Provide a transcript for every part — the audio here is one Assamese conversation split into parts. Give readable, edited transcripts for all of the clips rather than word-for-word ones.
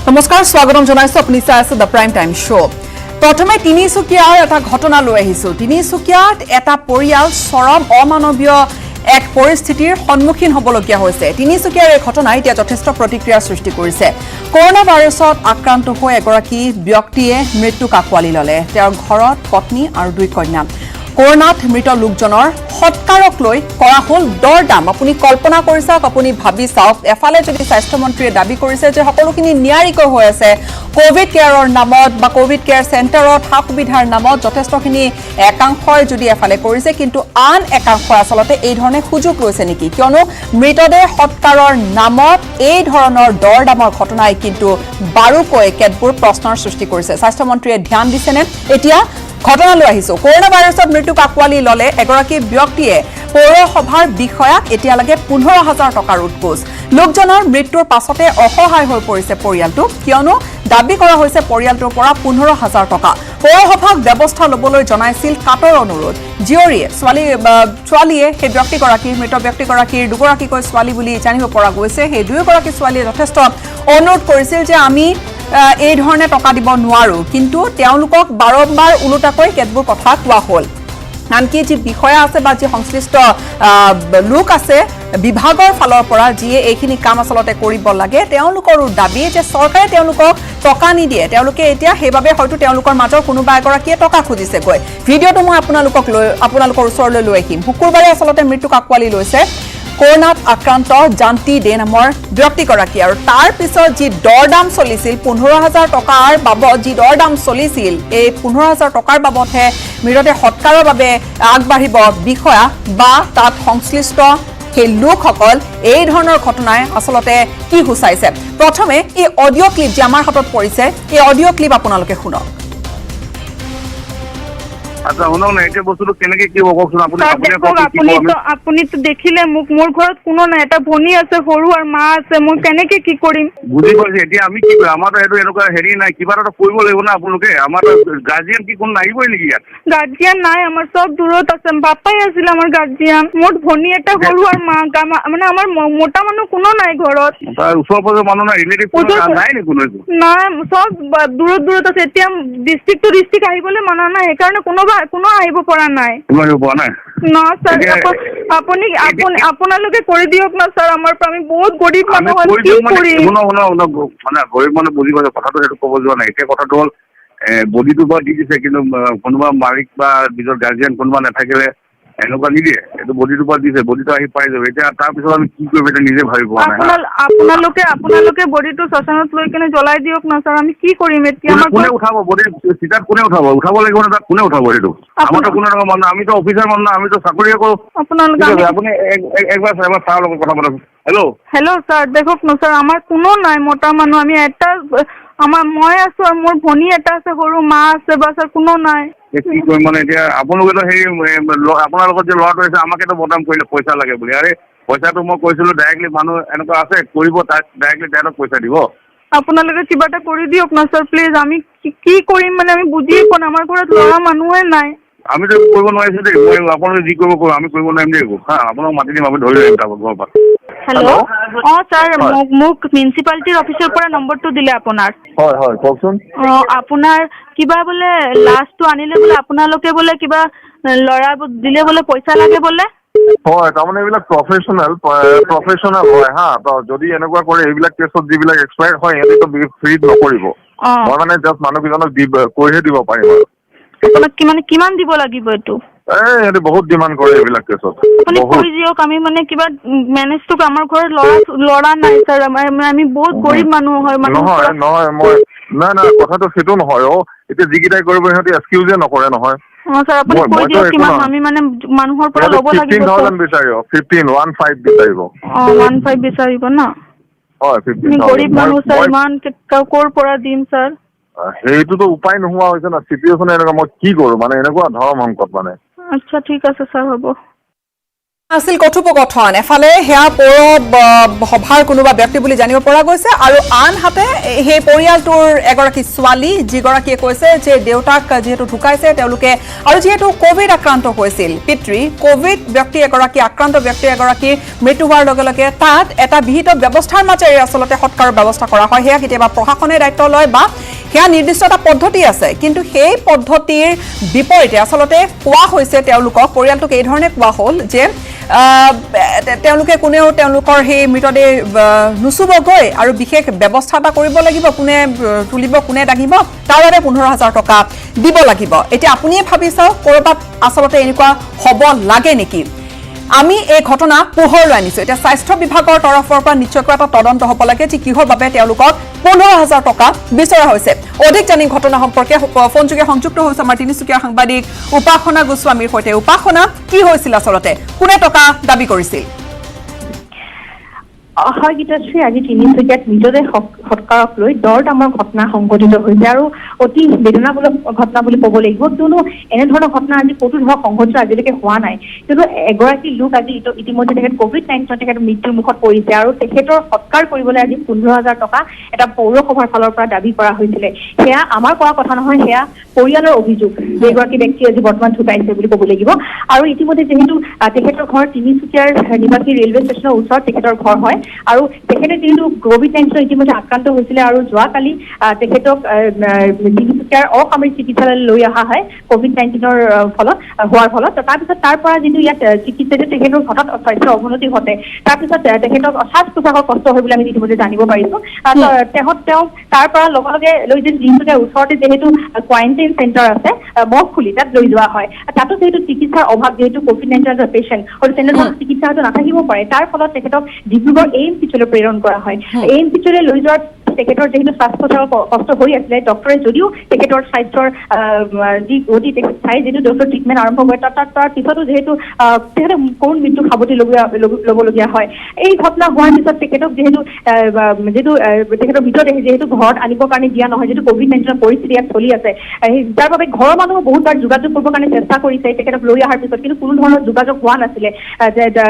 নমস্কাৰ স্বাগতম জনাইছো আপুনি চাই আছে দ্য প্ৰাইম টাইম শ্ব' প্ৰথমে তিনিচুকীয়াৰ এটা ঘটনা লৈ আহিছো তিনিচুকীয়াত এটা পৰিয়াল চৰম অমানৱীয় এক পৰিস্থিতিৰ সন্মুখীন হ'বলগীয়া হৈছে তিনিচুকীয়াৰ এই ঘটনাই এতিয়া যথেষ্ট প্ৰতিক্ৰিয়াৰ সৃষ্টি কৰিছে কৰোনা ভাইৰাছত আক্ৰান্ত হৈ এগৰাকী ব্যক্তিয়ে মৃত্যুক আঁকোৱালি ল'লে তেওঁৰ ঘৰত পত্নী আৰু দুই কন্যা কৰোনাত মৃত লোকজনৰ সৎকাৰক লৈ কৰা হ'ল দৰদাম আপুনি কল্পনা কৰি চাওক আপুনি ভাবি চাওক এফালে যদি স্বাস্থ্যমন্ত্ৰীয়ে দাবী কৰিছে যে সকলোখিনি নিয়াৰিকৈ হৈ আছে কোভিড কেয়াৰৰ নামত বা কোভিড কেয়াৰ চেণ্টাৰত সা সুবিধাৰ নামত যথেষ্টখিনি একাংশই যদি এফালে কৰিছে কিন্তু আন একাংশই আচলতে এই ধৰণে সুযোগ লৈছে নেকি কিয়নো মৃতদেহ সৎকাৰৰ নামত এই ধৰণৰ দৰদামৰ ঘটনাই কিন্তু বাৰুকৈ কেতবোৰ প্ৰশ্নৰ সৃষ্টি কৰিছে স্বাস্থ্যমন্ত্ৰীয়ে ধ্যান দিছেনে এতিয়া ঘটনা লৈ আহিছো কৰোনা ভাইৰাছত মৃত্যুক আঁকোৱালি ল'লে এগৰাকী ব্যক্তিয়ে পৌৰসভাৰ বিষয়াক এতিয়ালৈকে 15,000 টকাৰ উৎকোচ লোকজনৰ মৃত্যুৰ পাছতে অসহায় হৈ পৰিছে পৰিয়ালটো কিয়নো দাবী কৰা হৈছে পৰিয়ালটোৰ পৰা 15,000 টকা পৌৰসভাক ব্যৱস্থা ল'বলৈ জনাইছিল কাটৰ অনুৰোধ জীয়ৰীয়ে ছোৱালীয়ে সেই ব্যক্তিগৰাকীৰ মৃত ব্যক্তিগৰাকীৰ দুগৰাকীকৈ ছোৱালী বুলি জানিব পৰা গৈছে সেই দুয়োগৰাকী ছোৱালীয়ে যথেষ্ট অনুৰোধ কৰিছিল যে আমি এই ধৰণে টকা দিব নোৱাৰো কিন্তু তেওঁলোকক বাৰম্বাৰ উলুটাকৈ কেতবোৰ কথা কোৱা হ'ল আনকি যি বিষয়া আছে বা যি সংশ্লিষ্ট লোক আছে বিভাগৰ ফালৰ পৰা যিয়ে এইখিনি কাম আচলতে কৰিব লাগে তেওঁলোকৰো দাবী যে চৰকাৰে তেওঁলোকক টকা নিদিয়ে তেওঁলোকে এতিয়া সেইবাবে হয়তো তেওঁলোকৰ মাজৰ কোনোবা এগৰাকীয়ে টকা খুজিছেগৈ ভিডিঅ'টো মই আপোনালোকৰ ওচৰলৈ লৈ আহিম শুকুৰবাৰে আচলতে মৃত্যুক আঁকোৱালি লৈছে কৰোনাত আক্ৰান্ত জান্তি দে নামৰ ব্যক্তিগৰাকী আৰু তাৰ পিছত যি দৰদাম চলিছিল 15,000 টকাৰ বাবদ যি দৰদাম চলিছিল এই 15,000 টকাৰ বাবদহে মৃতদেহ সৎকাৰৰ বাবে আগবাঢ়িব বিষয়া বা তাত সংশ্লিষ্ট সেই লোকসকল এই ধৰণৰ ঘটনাই আচলতে কি হুচাইছে প্ৰথমে এই অডিঅ' ক্লিপ যে আমাৰ হাতত পৰিছে এই অডিঅ' ক্লিপ আপোনালোকে শুনক আচ্ছা শুনক না এটা বস্তুটো কেনেকে কি হ'ব কওকচোন আপুনি তো দেখিলে মোক মোৰ ঘৰত কোনো নাই এটা ভনী আছে সৰু আৰু মা আছে মই কেনেকে কি কৰিম বুজি পাইছে এতিয়া আমি কি কৰিম আমাৰতো এইটো এনেকুৱা হেৰি নাই কিবা এটা কৰিব লাগিব না আপোনালোকে আমাৰ গাৰ্জিয়ান কি কোনো নাহিবই নেকি ইয়াত গাৰ্জিয়ান নাই আমাৰ চব দূৰত আছে পাপাই আছিল আমাৰ গাৰ্জিয়ান মোৰ ভনী এটা সৰু আৰু মা মানে আমাৰ মোটা মানুহ কোনো নাই ঘৰত তাৰ ওচৰ পাজৰ মানুহ নাই ৰিলেটিভ নাই নে কোনো নাই চব দূৰত আছে এতিয়া ডিষ্ট্ৰিক্ট টু ডিষ্ট্ৰিক্ট আহিবলৈ মানা নাই সেইকাৰণে কোনো আহিব পৰা নাই না স্যাৰ আপনি আপোনালোকে কৰি দিয়ক না স্যাৰ আমাৰ আমি বহুত গৰীব মানুহ কি কৰিম মানে গৰীব মানুহ বুজি পাইছে কথাটো সেইটো ক'ব যোৱা নাই এতিয়া কথাটো হ'ল বডিটো বা দি দিছে কিন্তু কোনোবা মালিক বা নিজৰ গাৰ্জিয়ান কোনোবা নাথাকিলে এনেকুৱা নিদিয়ে এইটো বডিটোৰ পৰা দিছে বডিটো আহি পাই যাব এতিয়া তাৰপিছত আমি কি কৰিম এটা নিজে ভাবিব আপোনালোকে বডিটো শ্মশানত লৈ কিনে জ্বলাই দিয়ক না স্যার আমি কি কৰিম এতিয়া কোনে উঠাব বডি চিতাত কোনে উঠাব লাগিব না তাত কোনে উঠাব এইটো আমাৰতো কোনো ৰকম মানুহ আমিতো অফিচাৰ মানুহ আমিতো চাকৰিয়ে কৰোঁ আপুনি একবাৰ ছাৰৰ লগত কথা পাতক হেল্ল' স্যাৰ দেখক না স্যাৰ আমাৰ কোনো নাই মোটা মানুহ আমি এটা মই আছো আৰু মোৰ ভনী এটা আছে সৰু মা আছে বা স্যাৰ কোনো নাই কি কৰিম মানে এতিয়া আপোনালোকেতো সেই আপোনাৰ লগত যে ল'ৰাটো আছে আমাকেতো বদনাম কৰিলে পইচা লাগে বুলি আৰে পইচাটো মই কৈছিলো ডাইৰেক্টলি মানুহ এনেকুৱা আছে কৰিব তাক ডাইৰেক্টলি ডাইৰেক্ট পইচা দিব আপোনালোকে কিবা এটা কৰি দিয়ক না স্যাৰ প্লিজ আমি কি কৰিম মানে আমি বুজিয়ে পোৱা নাই আমাৰ ঘৰত ল'ৰা মানুহে নাই আমিতো কৰিব নোৱাৰিছো দেই মই আপোনালোকে যি কৰিব আমি কৰিব নোৱাৰিম দেই হা আপোনাক মাতি দিম আমি ধৰি আহিম তাৰ ঘৰৰ পৰা হেল্ল' স্যাৰ মোক মিউনিচিপালিটিৰ অফিচৰ পৰা নম্বৰটো দিলে আপোনাৰ হয় কওকচোন আপোনাৰ কিবা বোলে লাষ্টটো আনিলে বোলে আপোনালোকে বোলে কিবা ল'ৰা দিলে বোলে পইচা লাগে বোলে হয় তাৰমানে এইবিলাক প্ৰফেশ্যনেল হয় হা যদি এনেকুৱা কৰে এইবিলাক কেছত যিবিলাক এক্সপায়াৰ হয় সিহঁতিতো ফ্ৰীত নকৰিব মই মানে জাষ্ট মানুহকেইজনক কৈহে দিব পাৰিম আপোনাক কিমান দিব লাগিব এইটো সিহঁতি বহুত ডিমাণ্ড কৰে এইবিলাক কেছত আপুনি কৈ দিয়ক আমি মানে কিবা মেনেজটো আমাৰ ঘৰত ল'ৰা নাই স্যাৰ আমি বহুত গৰীব মানুহ হয় নহয় মই নাই কথাটো সেইটো নহয় এতিয়া যিকেইটাই কৰিব সিহঁতি এক্সকিউজে নকৰে নহয় স্যাৰ আপুনি কৈ দিয়ক কিমান আমি মানে মানুহৰ পৰা ল'ব লাগিব 15,000 বিচাৰিব 15 বিচাৰিব 15 বিচাৰিব না হয় 15,000 গৰীব মানুহ স্যাৰ ইমান ক'ৰ পৰা দিম স্যাৰ সেইটোতো উপায় নোহোৱা হৈছে না চিটুৱেশ্যন এনেকুৱা মই কি কৰোঁ মানে এনেকুৱা ধৰ্ম সংকট মানে আচ্ছা ঠিক আছে স্যাৰ হ'ব আছিল কথোপকথন এফালে হেয়া পৌৰ সভাৰ কোনোবা ব্যক্তি বুলি জানিব পৰা গৈছে আৰু আনহাতে সেই পৰিয়ালটোৰ এগৰাকী ছোৱালী যিগৰাকীয়ে কৈছে যে দেউতাক যেহেতু ঢুকাইছে তেওঁলোকে আৰু যেহেতু কোভিড আক্ৰান্ত হৈছিল পিতৃ কোভিড ব্যক্তি এগৰাকী আক্ৰান্ত ব্যক্তি এগৰাকী মৃত্যু হোৱাৰ লগে লগে তাত এটা বিহিত ব্যৱস্থাৰ মাজেৰে আচলতে সৎকাৰৰ ব্যৱস্থা কৰা হয় হেয়া কেতিয়াবা প্ৰশাসনে দায়িত্ব লয় বা হেয়া নিৰ্দিষ্ট এটা পদ্ধতি আছে কিন্তু সেই পদ্ধতিৰ বিপৰীতে আচলতে কোৱা হৈছে তেওঁলোকক পৰিয়ালটোক এই ধৰণে কোৱা হ'ল যে তেওঁলোকে কোনেও তেওঁলোকৰ সেই মৃতদেহ নুচুবগৈ আৰু বিশেষ ব্যৱস্থা এটা কৰিব লাগিব কোনে তুলিব কোনে দাঙিব তাৰ বাবে 15,000 টকা দিব লাগিব এতিয়া আপুনিয়ে ভাবি চাওক কৰবাত আচলতে এনেকুৱা হ'ব লাগে নেকি আমি এই ঘটনা পোহৰলৈ আনিছো এতিয়া স্বাস্থ্য বিভাগৰ তৰফৰ পৰা নিশ্চয়কৈ এটা তদন্ত হ'ব লাগে যে কিহৰ বাবে তেওঁলোকক 15,000 টকা বিচৰা হৈছে অধিক জানি ঘটনা সম্পৰ্কে ফোনযোগে সংযুক্ত হৈছে আমাৰ তিনিচুকীয়া সাংবাদিক উপাসনা গোস্বামীৰ সৈতে উপাসনা কি হৈছিল আচলতে কোনে টকা দাবী কৰিছিল হয় গীতাশ্ৰী আজি তিনিচুকীয়াত মৃতদেহ সৎকাৰক লৈ দৰ দামৰ ঘটনা সংঘটিত হৈছে আৰু অতি বেদনামূলক ঘটনা বুলি ক'ব লাগিব কিয়নো এনেধৰণৰ ঘটনা আজি ক'তো ধৰক সংঘটিত আজিলৈকে হোৱা নাই কিন্তু এগৰাকী লোক আজি ইতিমধ্যে তেখেত কোভিড-19 তেখেত মৃত্যুৰ মুখত পৰিছে আৰু তেখেতৰ সৎকাৰ কৰিবলৈ আজি 15,000 টকা এটা পৌৰসভাৰ ফালৰ পৰা দাবী কৰা হৈছিলে সেয়া আমাৰ কৰা কথা নহয় সেয়া পৰিয়ালৰ অভিযোগ যেগৰাকী ব্যক্তি আজি বৰ্তমান ঢুকাইছে বুলি ক'ব লাগিব আৰু ইতিমধ্যে যেহেতু তেখেতৰ ঘৰ তিনিচুকীয়াৰ নিবাসী ৰেলৱে ষ্টেচনৰ ওচৰত তেখেতৰ ঘৰ হয় আৰু তেখেতে যিহেতু কোভিড-19 ইতিমধ্যে আক্ৰান্ত হৈছিলে আৰু যোৱাকালি তেখেতক তিনিচুকীয়াৰ অসামৰিক চিকিৎসালয়লৈ লৈ অহা হয় কোভিড-19ৰ হোৱাৰ ফলত তাৰপিছত তাৰ পৰা যিটো ইয়াত চিকিৎসা তেখেতৰ হঠাৎ স্বাস্থ্যৰ অৱনতি ঘটে তাৰপিছত তেখেতক শ্বাস প্ৰশ্বাসৰ কষ্ট হয় বুলি আমি ইতিমধ্যে জানিব পাৰিছো তেওঁ তাৰ পৰা লগে লগে লৈ যে তিনিচুকীয়াৰ ওচৰতে যিহেতু কোৱাৰেণ্টাইন চেণ্টাৰ আছে মহখুলি তাত লৈ যোৱা হয় তাতো যিহেতু চিকিৎসাৰ অভাৱ যিহেতু কোভিড-19 পেচেণ্ট আৰু তেনেধৰণৰ চিকিৎসা হয়তো নাথাকিব পাৰে তাৰ ফলত তেখেতক ডিব্ৰুগড় এইমছ প্ৰেৰণ কৰা হয় এইমছ লৈ যোৱাৰ তেখেতৰ যেহেতু শ্বাস প্ৰশ্বাসৰ কষ্ট হৈ আছিলে ডক্টৰে যদিও তেখেতৰ স্বাস্থ্যৰ যি গতি চাই যিটো ডক্টৰ ট্ৰিটমেণ্ট আৰম্ভ কৰে তাৰ পিছতো যিহেতু তেখেতে কৰোণ মৃত্যু সাৱটি ল'বলগীয়া হয় এই ঘটনা হোৱাৰ পিছত তেখেতক যিহেতু তেখেতৰ মৃতদেহ যিহেতু ঘৰত আনিবৰ কাৰণে দিয়া নহয় যিটো কোভিড-19 পৰিস্থিতি ইয়াত চলি আছে তাৰ বাবে ঘৰৰ মানুহ বহুতবাৰ যোগাযোগ কৰিবৰ কাৰণে চেষ্টা কৰিছে তেখেতক লৈ অহাৰ পিছত কিন্তু কোনো ধৰণৰ যোগাযোগ হোৱা নাছিলে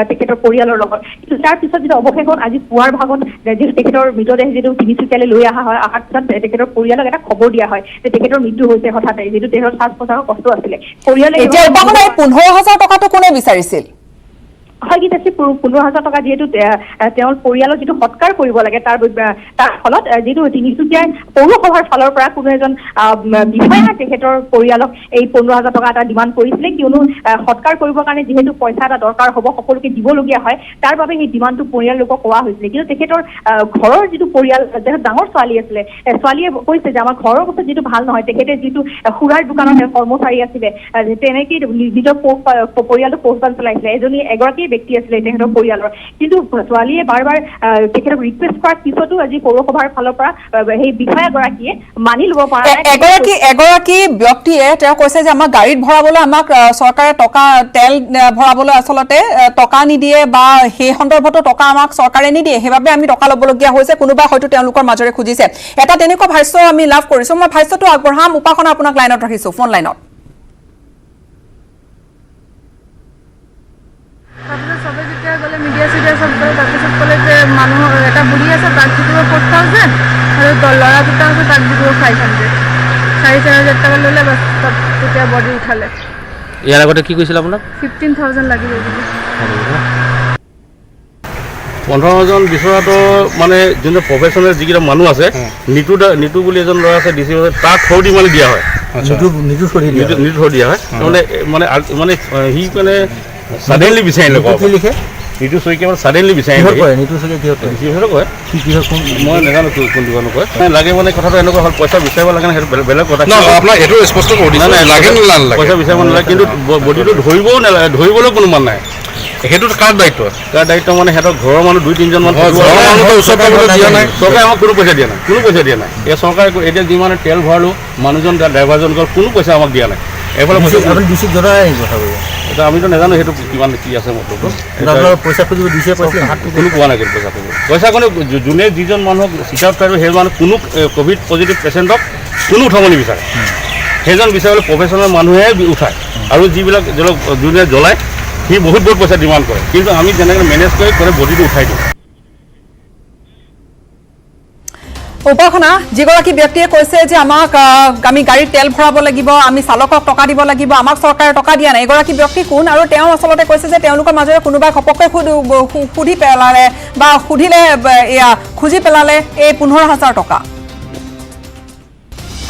তেখেতৰ পৰিয়ালৰ লগত কিন্তু তাৰ পিছত যিটো অৱশেষত আজি পুৱাৰ ভাগত যিহেতু তেখেতৰ মৃতদেহ যিটো তিনিচুকীয়ালৈ লৈ অহা হয় অহাৰ পিছত তেখেতৰ পৰিয়ালক এটা খবৰ দিয়া হয় যে তেখেতৰ মৃত্যু হৈছে হঠাতে যিটো তেখেতৰ শ্বাস প্ৰশ্বাসৰ কষ্ট আছিলে পৰিয়ালে 15,000 টকাটো কোনে বিচাৰিছিল হয় গীতাশ্ৰী 15,000 টকা যিহেতু তেওঁৰ পৰিয়ালৰ যিটো সৎকাৰ কৰিব লাগে তাৰ ফলত যিটো তিনিচুকীয়াৰ পৌৰসভাৰ ফালৰ পৰা কোনো এজন বিষয়া তেখেতৰ পৰিয়ালক এই 15,000 টকা এটা ডিমাণ্ড কৰিছিলে কিয়নো সৎকাৰ কৰিবৰ কাৰণে যিহেতু পইচা এটা দৰকাৰ হ'ব সকলোকে দিবলগীয়া হয় তাৰ বাবে সেই ডিমাণ্ডটো পৰিয়াললোকক কোৱা হৈছিলে কিন্তু তেখেতৰ ঘৰৰ যিটো পৰিয়াল যেহেতু ডাঙৰ ছোৱালী আছিলে ছোৱালীয়ে কৈছে যে আমাৰ ঘৰৰ কথা যিটো ভাল নহয় তেখেতে যিটো সুৰাৰ দোকানত কৰ্মচাৰী আছিলে তেনেকেই নিজৰ পৰিয়ালটো পোহপাল চলাইছিলে এগৰাকী ব্যক্তি আছিলে তেখেতৰ পৰিয়ালৰ কিন্তু ছোৱালীয়ে বাৰ বাৰ তেখেতক ৰিকুৱেষ্ট কৰাৰ পিছতো আজি পৌৰসভাৰ ফালৰ পৰা সেই বিষয়াগৰাকীয়ে মানি ল'ব পৰা নাই এগৰাকী ব্যক্তিয়ে তেওঁ কৈছে যে আমাক গাড়ীত ভৰাবলৈ আমাক চৰকাৰে টকা তেল ভৰাবলৈ আচলতে টকা নিদিয়ে বা সেই সন্দৰ্ভতো টকা আমাক চৰকাৰে নিদিয়ে সেইবাবে আমি টকা ল'বলগীয়া হৈছে কোনোবা হয়তো তেওঁলোকৰ মাজৰে খুজিছে এটা তেনেকুৱা ভাষ্য আমি লাভ কৰিছো মই ভাষ্যটো আগবঢ়াম উপাসনা আপোনাক লাইনত ৰাখিছো ফোন লাইনত সবে যেতিয়া গ'লে মিডিয়া চিডিয়া চব গ'লে তাৰপিছত ক'লে যে মানুহ এটা বুঢ়ী আছে তাক দি দিব 4,000 আৰু ল'ৰা দুটা আছে তাক দি দিব 500 4,000 টকা ল'লে বাছ তেতিয়া বডি উঠালে ইয়াৰ আগতে কি কৈছিল আপোনাক 15,000 লাগিব বুলি 15,000 বিচৰাটো মানে যোনটো প্ৰফেশ্যনেল যিকেইটা মানুহ আছে নিতু বুলি এজন ল'ৰা আছে ডিচি তাক থৈ দি মানে দিয়া হয় নিতু থৈ দিয়া হয় মানে সি মানে ছাডেনলি বিচাৰি নকয় লিখে নিতু শইকীয়া মানে ছাডেনলি বিচাৰি নিতু শইকীয়া কয় মই নাজানো কোন দিব নকয় লাগে মানে কথাটো এনেকুৱা হ'ল পইচা বিচাৰিব লাগে না সেইটো বেলেগ কথা আপোনাক এইটো স্পষ্ট কৰি দিছে লাগে নালাগে পইচা বিচাৰিব নালাগে কিন্তু বডিটো ধৰিবও নালাগে ধৰিবলৈ কোনো মান নাই সেইটো কাৰ দায়িত্ব মানে সিহঁতৰ ঘৰৰ মানুহ 2-3জন মান দিয়া নাই চৰকাৰে আমাক কোনো পইচা দিয়া নাই এই চৰকাৰে এতিয়া যিমানে তেল ভৰালোঁ মানুহজন ড্ৰাইভাৰজন গ'ল কোনো পইচা আমাক দিয়া নাই এইফালে এটা আমিতো নাজানো সেইটো কিমান কি আছে মতলবটো পইচা খুজিব দিছে কোনো পোৱা নাই কিন্তু পইচা কোনো যোনে যিজন মানুহক চিট আউট কৰে সেই মানুহ কোনো কোভিড পজিটিভ পেচেণ্টক কোনো উঠাব নিবিচাৰে সেইজন বিচাৰিবলৈ প্ৰফেশ্যনেল মানুহে উঠায় আৰু যিবিলাক যোনে জ্বলায় সি বহুত পইচা ডিমাণ্ড কৰে, কিন্তু আমি যেনেকৈ মেনেজ কৰি বডিটো উঠাই দিওঁ। উপাসনা, যিগৰাকী ব্যক্তিয়ে কৈছে যে আমাক আমি গাড়ীত তেল ভৰাব লাগিব, আমি চালকক টকা দিব লাগিব, আমাক চৰকাৰে টকা দিয়া নাই, এগৰাকী ব্যক্তি কোন? আৰু তেওঁ আচলতে কৈছে যে তেওঁলোকৰ মাজৰে কোনোবাই ঘপককৈ সুধি পেলালে বা সুধিলে এয়া খুজি পেলালে এই 15,000 টকা।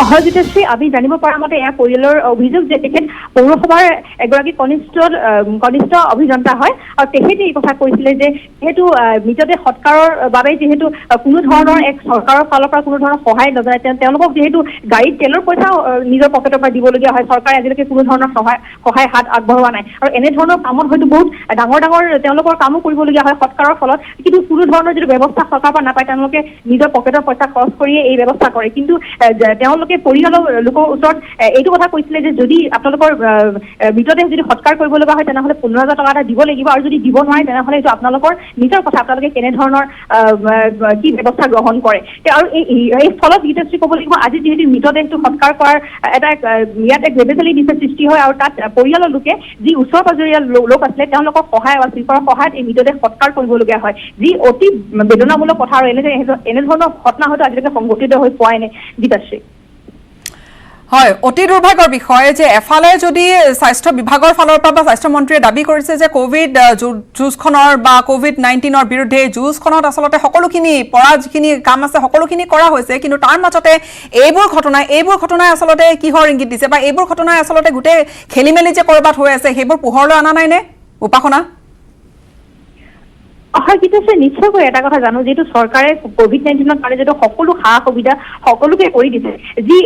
হয় জিতেশ্ৰী, আমি জানিব পৰা মতে এয়া পৰিয়ালৰ অভিযোগ যে তেখেত পৌৰসভাৰ এগৰাকী কনিষ্ঠ অভিযন্তা হয়, আৰু তেখেতে এই কথা কৈছিলে যে যিহেতু মৃতদেহ সৎকাৰৰ বাবে যিহেতু কোনো ধৰণৰ এক চৰকাৰৰ ফালৰ পৰা কোনো ধৰণৰ সহায় নজনায়, তেওঁলোকক যিহেতু গাড়ীত তেলৰ পইচা নিজৰ পকেটৰ পৰা দিবলগীয়া হয়, চৰকাৰে আজিলৈকে কোনো ধৰণৰ সহায় হাত আগবঢ়োৱা নাই। আৰু এনেধৰণৰ কামত হয়তো বহুত ডাঙৰ তেওঁলোকৰ কামো কৰিবলগীয়া হয় সৎকাৰৰ ফলত, কিন্তু কোনো ধৰণৰ যিটো ব্যৱস্থা চৰকাৰৰ পৰা নাপায়, তেওঁলোকে নিজৰ পকেটৰ পইচা খৰচ কৰিয়ে এই ব্যৱস্থা কৰে। কিন্তু তেওঁলোকে পৰিয়ালৰ লোকৰ ওচৰত এইটো কথা কৈছিলে যে যদি আপোনালোকৰ মৃতদেহ যদি সৎকাৰ কৰিব লগা হয় তেনেহ'লে 15,000 টকা এটা দিব লাগিব, আৰু যদি দিব নোৱাৰে তেনেহ'লে এইটো আপোনালোকৰ নিজৰ কথা, আপোনালোকে কেনেধৰণৰ কি ব্যৱস্থা গ্ৰহণ কৰে। আৰু এই ফলত গীতাশ্ৰী ক'ব লাগিব আজি যিহেতু মৃতদেহটো সৎকাৰ কৰাৰ এটা ইয়াত এক বেবেজালি দিশৰ সৃষ্টি হয়, আৰু তাত পৰিয়ালৰ লোকে যি ওচৰ পাজৰীয়া লোক আছিলে তেওঁলোকৰ সহায় আছিল, সহায়ত এই মৃতদেহ সৎকাৰ কৰিবলগীয়া হয়, যি অতি বেদনামূলক কথা। আৰু এনেধৰণৰ ঘটনা হয়তো আজিলৈকে সংঘটিত হৈ পোৱাই নাই গীতাশ্ৰী। হয়, অতি দুৰ্ভাগ্যৰ বিষয় যে এফালে যদি স্বাস্থ্য বিভাগৰ ফালৰ পৰা বা স্বাস্থ্যমন্ত্ৰীয়ে দাবী কৰিছে যে কোভিড যুঁজখনৰ বা COVID-19ৰ বিৰুদ্ধে যুঁজখনত আচলতে সকলোখিনি যিখিনি কাম আছে সকলোখিনি কৰা হৈছে, কিন্তু তাৰ মাজতে এইবোৰ ঘটনাই আচলতে কিহৰ ইংগিত দিছে বা এইবোৰ ঘটনাই আচলতে গোটেই খেলি মেলি যে ক'ৰবাত হৈ আছে সেইবোৰ পোহৰলৈ অনা নাইনে উপাসনা? হয় গীতাশ্ৰী, নিশ্চয়কৈ এটা কথা জানো, যিহেতু চৰকাৰে COVID-19ৰ কাৰণে যিহেতু সকলো সা সুবিধা সকলোকে কৰি দিছে, যি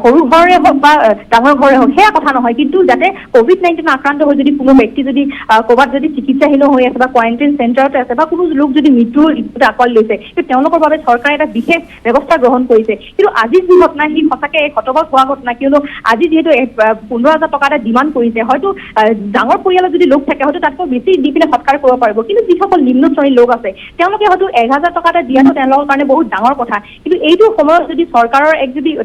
সৰু ঘৰে হওক বা ডাঙৰ ঘৰে হওক সেয়া কথা নহয়, কিন্তু যাতে COVID-19 আক্ৰান্ত হৈ যদি কোনো ব্যক্তি যদি ক'ৰবাত যদি চিকিৎসাহীন হৈ আছে বা কোৱাৰেণ্টাইন চেণ্টাৰতে আছে বা কোনো লোক যদি মৃত্যুৰ আঁকোৱালি লৈছে, কিন্তু তেওঁলোকৰ বাবে চৰকাৰে এটা বিশেষ ব্যৱস্থা গ্ৰহণ কৰিছে। কিন্তু আজি যি ঘটনা সি সঁচাকৈ এক হতবাক হোৱা ঘটনা, কিয়নো আজি যিহেতু 15,000 টকা এটা ডিমাণ্ড কৰিছে, হয়তো ডাঙৰ পৰিয়ালত যদি লোক থাকে হয়তো তাতকৈ বেছি দি পিনে সৎকাৰ কৰিব পাৰিব, কিন্তু যিসকল নিম্ন শ্ৰেণীৰ লোক আছে তেওঁলোকে হয়তো 1,000 টকা এটা দিয়াটো তেওঁলোকৰ কাৰণে বহুত ডাঙৰ কথা। কিন্তু এইটো সময়ত যদি চৰকাৰৰ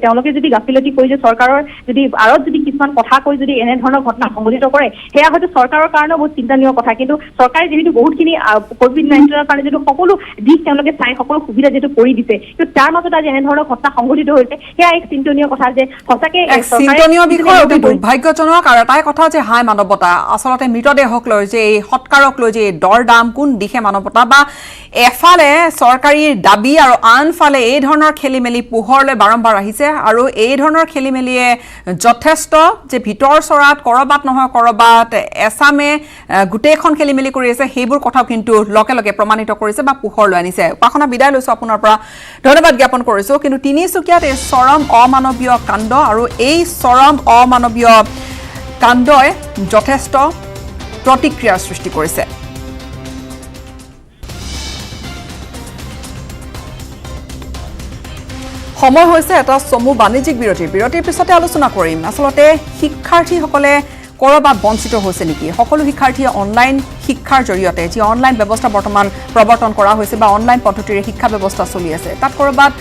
তেওঁলোকে যদি গাফিলতি কৰি যে চৰকাৰৰ যদি আঁৰত যদি কিছুমান কথা কৈ যদি এনেধৰণৰ ঘটনা সংঘটিত কৰে, সেয়া হয়তো চৰকাৰৰ কাৰণেও বহুত চিন্তনীয় কথা। কিন্তু চৰকাৰে যিহেতু বহুতখিনি COVID-19ৰ কাৰণে যিহেতু সকলো দিশ তেওঁলোকে চাই সকলো সুবিধা যিহেতু কৰি দিছে, কিন্তু তাৰ মাজত আজি এনেধৰণৰ ঘটনা সংঘটিত হৈছে, সেয়া এক চিন্তনীয় কথা যে সঁচাকে চিন্তনীয় বিষয়, অতি দুৰ্ভাগ্যজনক। আৰু এটাই কথা যে হাই মানৱতা, আচলতে মৃতদেহক লৈ যে এই সৎকাৰক লৈ যে এই দৰ দাম কোন দিশে মানৱতা, বা এফালে চৰকাৰী দাবী আৰু আনফালে এই ধৰণৰ খেলি মেলি পোহৰলৈ বাৰম্বাৰ আহিছে। আৰু এই ধৰণৰ খেলি মেলিয়ে যথেষ্ট যে ভিতৰ চৰাত ক'ৰবাত নহয় ক'ৰবাত এছামে গোটেইখন খেলি মেলি কৰি আছে, সেইবোৰ কথাও কিন্তু লগে লগে প্ৰমাণিত কৰিছে বা পোহৰলৈ আনিছে। উপাসনা, বিদায় লৈছোঁ আপোনাৰ পৰা, ধন্যবাদ জ্ঞাপন কৰিছোঁ। কিন্তু তিনিচুকীয়াত এই চৰম অমানৱীয় কাণ্ড, আৰু এই চৰম অমানৱীয় কাণ্ডই যথেষ্ট প্ৰতিক্ৰিয়াৰ সৃষ্টি কৰিছে। সময় হৈছে এটা চমু বাণিজ্যিক বিৰতিৰ পিছতে আলোচনা কৰিম আচলতে শিক্ষাৰ্থীসকলে ক'ৰবাত বঞ্চিত হৈছে নেকি। সকলো শিক্ষাৰ্থীয়ে অনলাইন শিক্ষাৰ জৰিয়তে যি অনলাইন ব্যৱস্থা বৰ্তমান প্ৰৱৰ্তন কৰা হৈছে বা অনলাইন পদ্ধতিৰে শিক্ষা ব্যৱস্থা চলি আছে, তাত ক'ৰবাত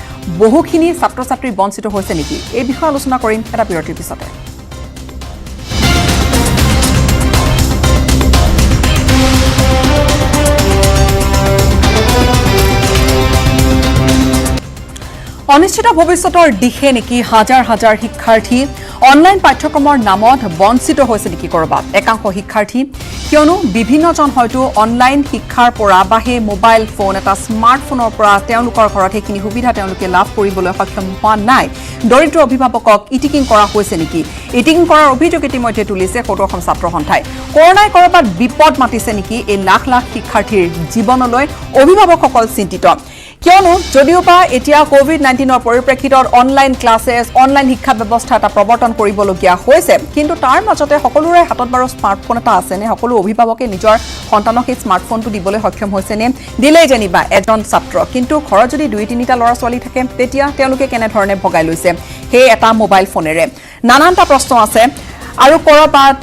বহুখিনি ছাত্ৰ ছাত্ৰী বঞ্চিত হৈছে নেকি, এই বিষয়ে আলোচনা কৰিম এটা বিৰতিৰ পিছতে। অনিশ্চিত ভৱিষ্যতৰ দিশে নেকি হাজাৰ হাজাৰ শিক্ষাৰ্থী অনলাইন পাঠ্যক্ৰমৰ নামত বঞ্চিত হৈছে নেকি ক'ৰবাত একাংশ শিক্ষাৰ্থী, কিয়নো বিভিন্নজন হয়তো অনলাইন শিক্ষাৰ পৰা বা সেই মোবাইল ফোন এটা স্মাৰ্টফোনৰ পৰা তেওঁলোকৰ ঘৰত সেইখিনি সুবিধা তেওঁলোকে লাভ কৰিবলৈ সক্ষম হোৱা নাই। দৰিদ্ৰ অভিভাৱকক ইটিকিং কৰা হৈছে নেকি, ইটিকিং কৰাৰ অভিযোগ ইতিমধ্যে তুলিছে সদৌ অসম ছাত্ৰ সন্থাই। কৰোনাই ক'ৰবাত বিপদ মাতিছে নেকি এই লাখ লাখ শিক্ষাৰ্থীৰ জীৱনলৈ, অভিভাৱকসকল চিন্তিত। কিয়নো যদিওবা এতিয়া COVID-19ৰ পৰিপ্ৰেক্ষিতত অনলাইন ক্লাছেছ অনলাইন শিক্ষা ব্যৱস্থা এটা প্ৰৱৰ্তন কৰিবলগীয়া হৈছে, কিন্তু তাৰ মাজতে সকলোৰে হাতত বাৰু স্মাৰ্টফোন এটা আছেনে, সকলো অভিভাৱকে নিজৰ সন্তানক এই স্মাৰ্টফোনটো দিবলৈ সক্ষম হৈছেনে, দিলেই যেনিবা এজন ছাত্ৰ, কিন্তু ঘৰত যদি 2-3টা ল'ৰা ছোৱালী থাকে তেতিয়া তেওঁলোকে কেনেধৰণে ভগাই লৈছে সেই এটা মোবাইল ফোনেৰে। নানানটা প্ৰশ্ন আছে। আৰু ক'ৰবাত